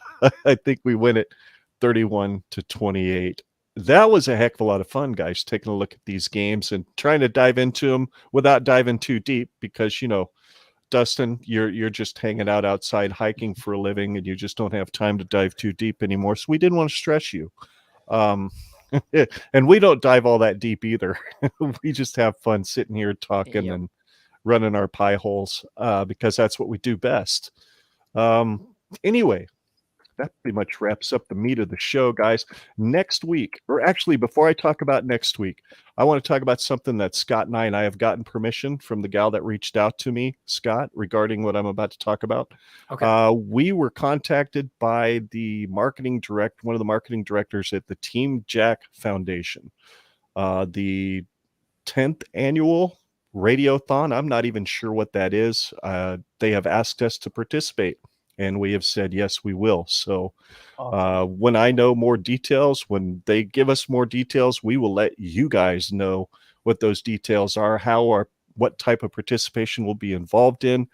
think we win it 31-28. That was a heck of a lot of fun, guys, taking a look at these games and trying to dive into them without diving too deep because, Dustin, you're just hanging out outside hiking for a living and you just don't have time to dive too deep anymore. So we didn't want to stress you. And we don't dive all that deep either. We just have fun sitting here talking and running our pie holes because that's what we do best. Anyway, that pretty much wraps up the meat of the show, guys. Next week, or actually before I talk about next week, I want to talk about something that Scott and I have gotten permission from the gal that reached out to me, Scott, regarding what I'm about to talk about. Okay. We were contacted by one of the marketing directors at the Team Jack Foundation. The 10th annual Radiothon. I'm not even sure what that is. They have asked us to participate, and we have said, yes, we will. So when I know more details, when they give us more details, we will let you guys know what those details are, what type of participation we'll be involved in,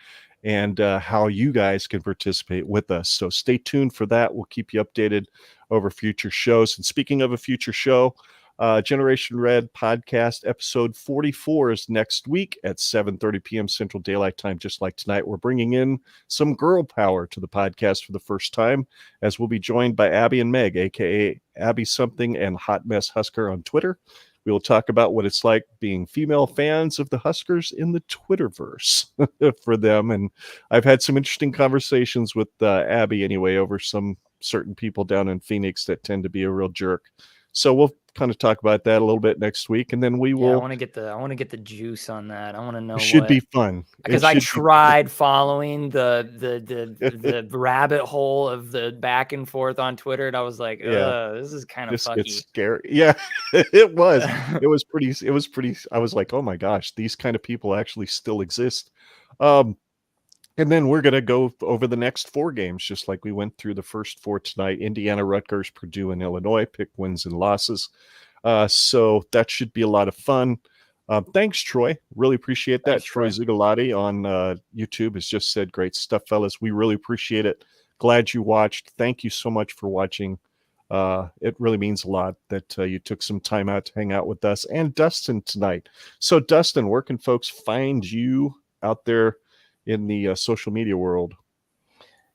and how you guys can participate with us. So stay tuned for that. We'll keep you updated over future shows. And speaking of a future show, Generation Red podcast episode 44 is next week at 7:30 p.m. Central Daylight Time. Just like tonight, we're bringing in some girl power to the podcast for the first time, as we'll be joined by Abby and Meg, aka Abby Something and Hot Mess Husker on Twitter. We will talk about what it's like being female fans of the Huskers in the Twitterverse for them. And I've had some interesting conversations with Abby anyway over some certain people down in Phoenix that tend to be a real jerk. So we'll kind of talk about that a little bit next week, and then we will. I want to get the juice on that. I want to know. It should be fun because I tried following the rabbit hole of the back and forth on Twitter, and I was like, this is kind of fucky. It's scary. Yeah, it was. It was pretty. I was like, oh my gosh, these kind of people actually still exist. And then we're going to go over the next 4 games, just like we went through the first 4 tonight. Indiana, Rutgers, Purdue, and Illinois. Pick wins and losses. So that should be a lot of fun. Thanks, Troy. Really appreciate that. Thanks, Troy Zigalotti on YouTube has just said, great stuff, fellas. We really appreciate it. Glad you watched. Thank you so much for watching. It really means a lot that you took some time out to hang out with us and Dustin tonight. So, Dustin, where can folks find you out there in the social media world?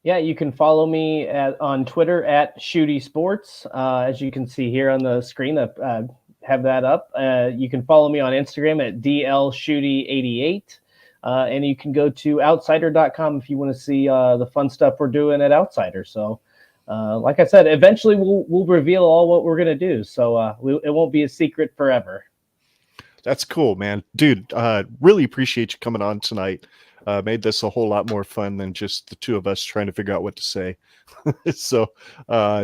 Yeah, you can follow me on Twitter at Schutte Sports. As you can see here on the screen, have that up. You can follow me on Instagram at DLSchutte88. And you can go to outsider.com if you want to see the fun stuff we're doing at Outsider. So, like I said, eventually we'll reveal all what we're going to do. So it won't be a secret forever. That's cool, man. Dude, really appreciate you coming on tonight. Made this a whole lot more fun than just the two of us trying to figure out what to say. So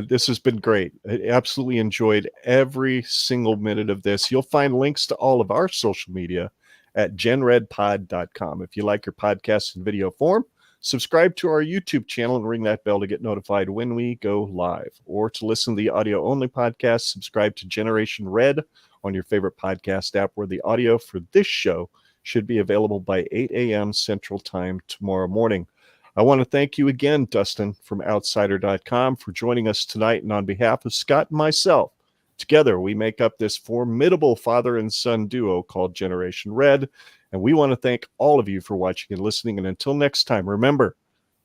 this has been great. I absolutely enjoyed every single minute of this. You'll find links to all of our social media at genredpod.com. If you like your podcast in video form, subscribe to our YouTube channel and ring that bell to get notified when we go live. Or to listen to the audio-only podcast, subscribe to Generation Red on your favorite podcast app, where the audio for this show should be available by 8 a.m. Central Time tomorrow morning. I want to thank you again, Dustin, from Outsider.com, for joining us tonight. And on behalf of Scott and myself, together we make up this formidable father and son duo called Generation Red. And we want to thank all of you for watching and listening. And until next time, remember,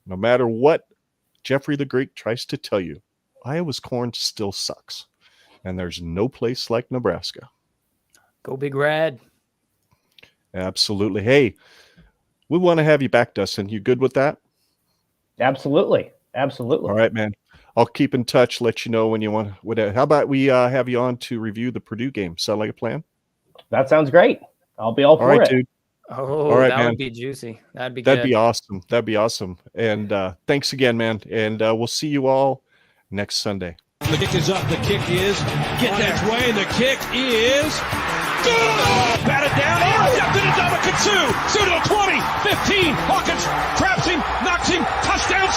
no matter what Jeffrey the Greek tries to tell you, Iowa's corn still sucks. And there's no place like Nebraska. Go Big Red. Absolutely. Hey, we want to have you back, Dustin. You good with that? Absolutely. All right, man. I'll keep in touch, let you know when you want. How about we have you on to review the Purdue game? Sound like a plan? That sounds great. I'll be all for it. Dude. Oh, all right, that man. would be juicy. That'd be awesome. That'd be awesome. And thanks again, man. And we'll see you all next Sunday. The kick is up. The kick is on its way. The kick is good. Batted down. Intercepted. It's Amakatsu. Tsu to the 20, 15. Hawkins traps him, knocks him. Touchdown.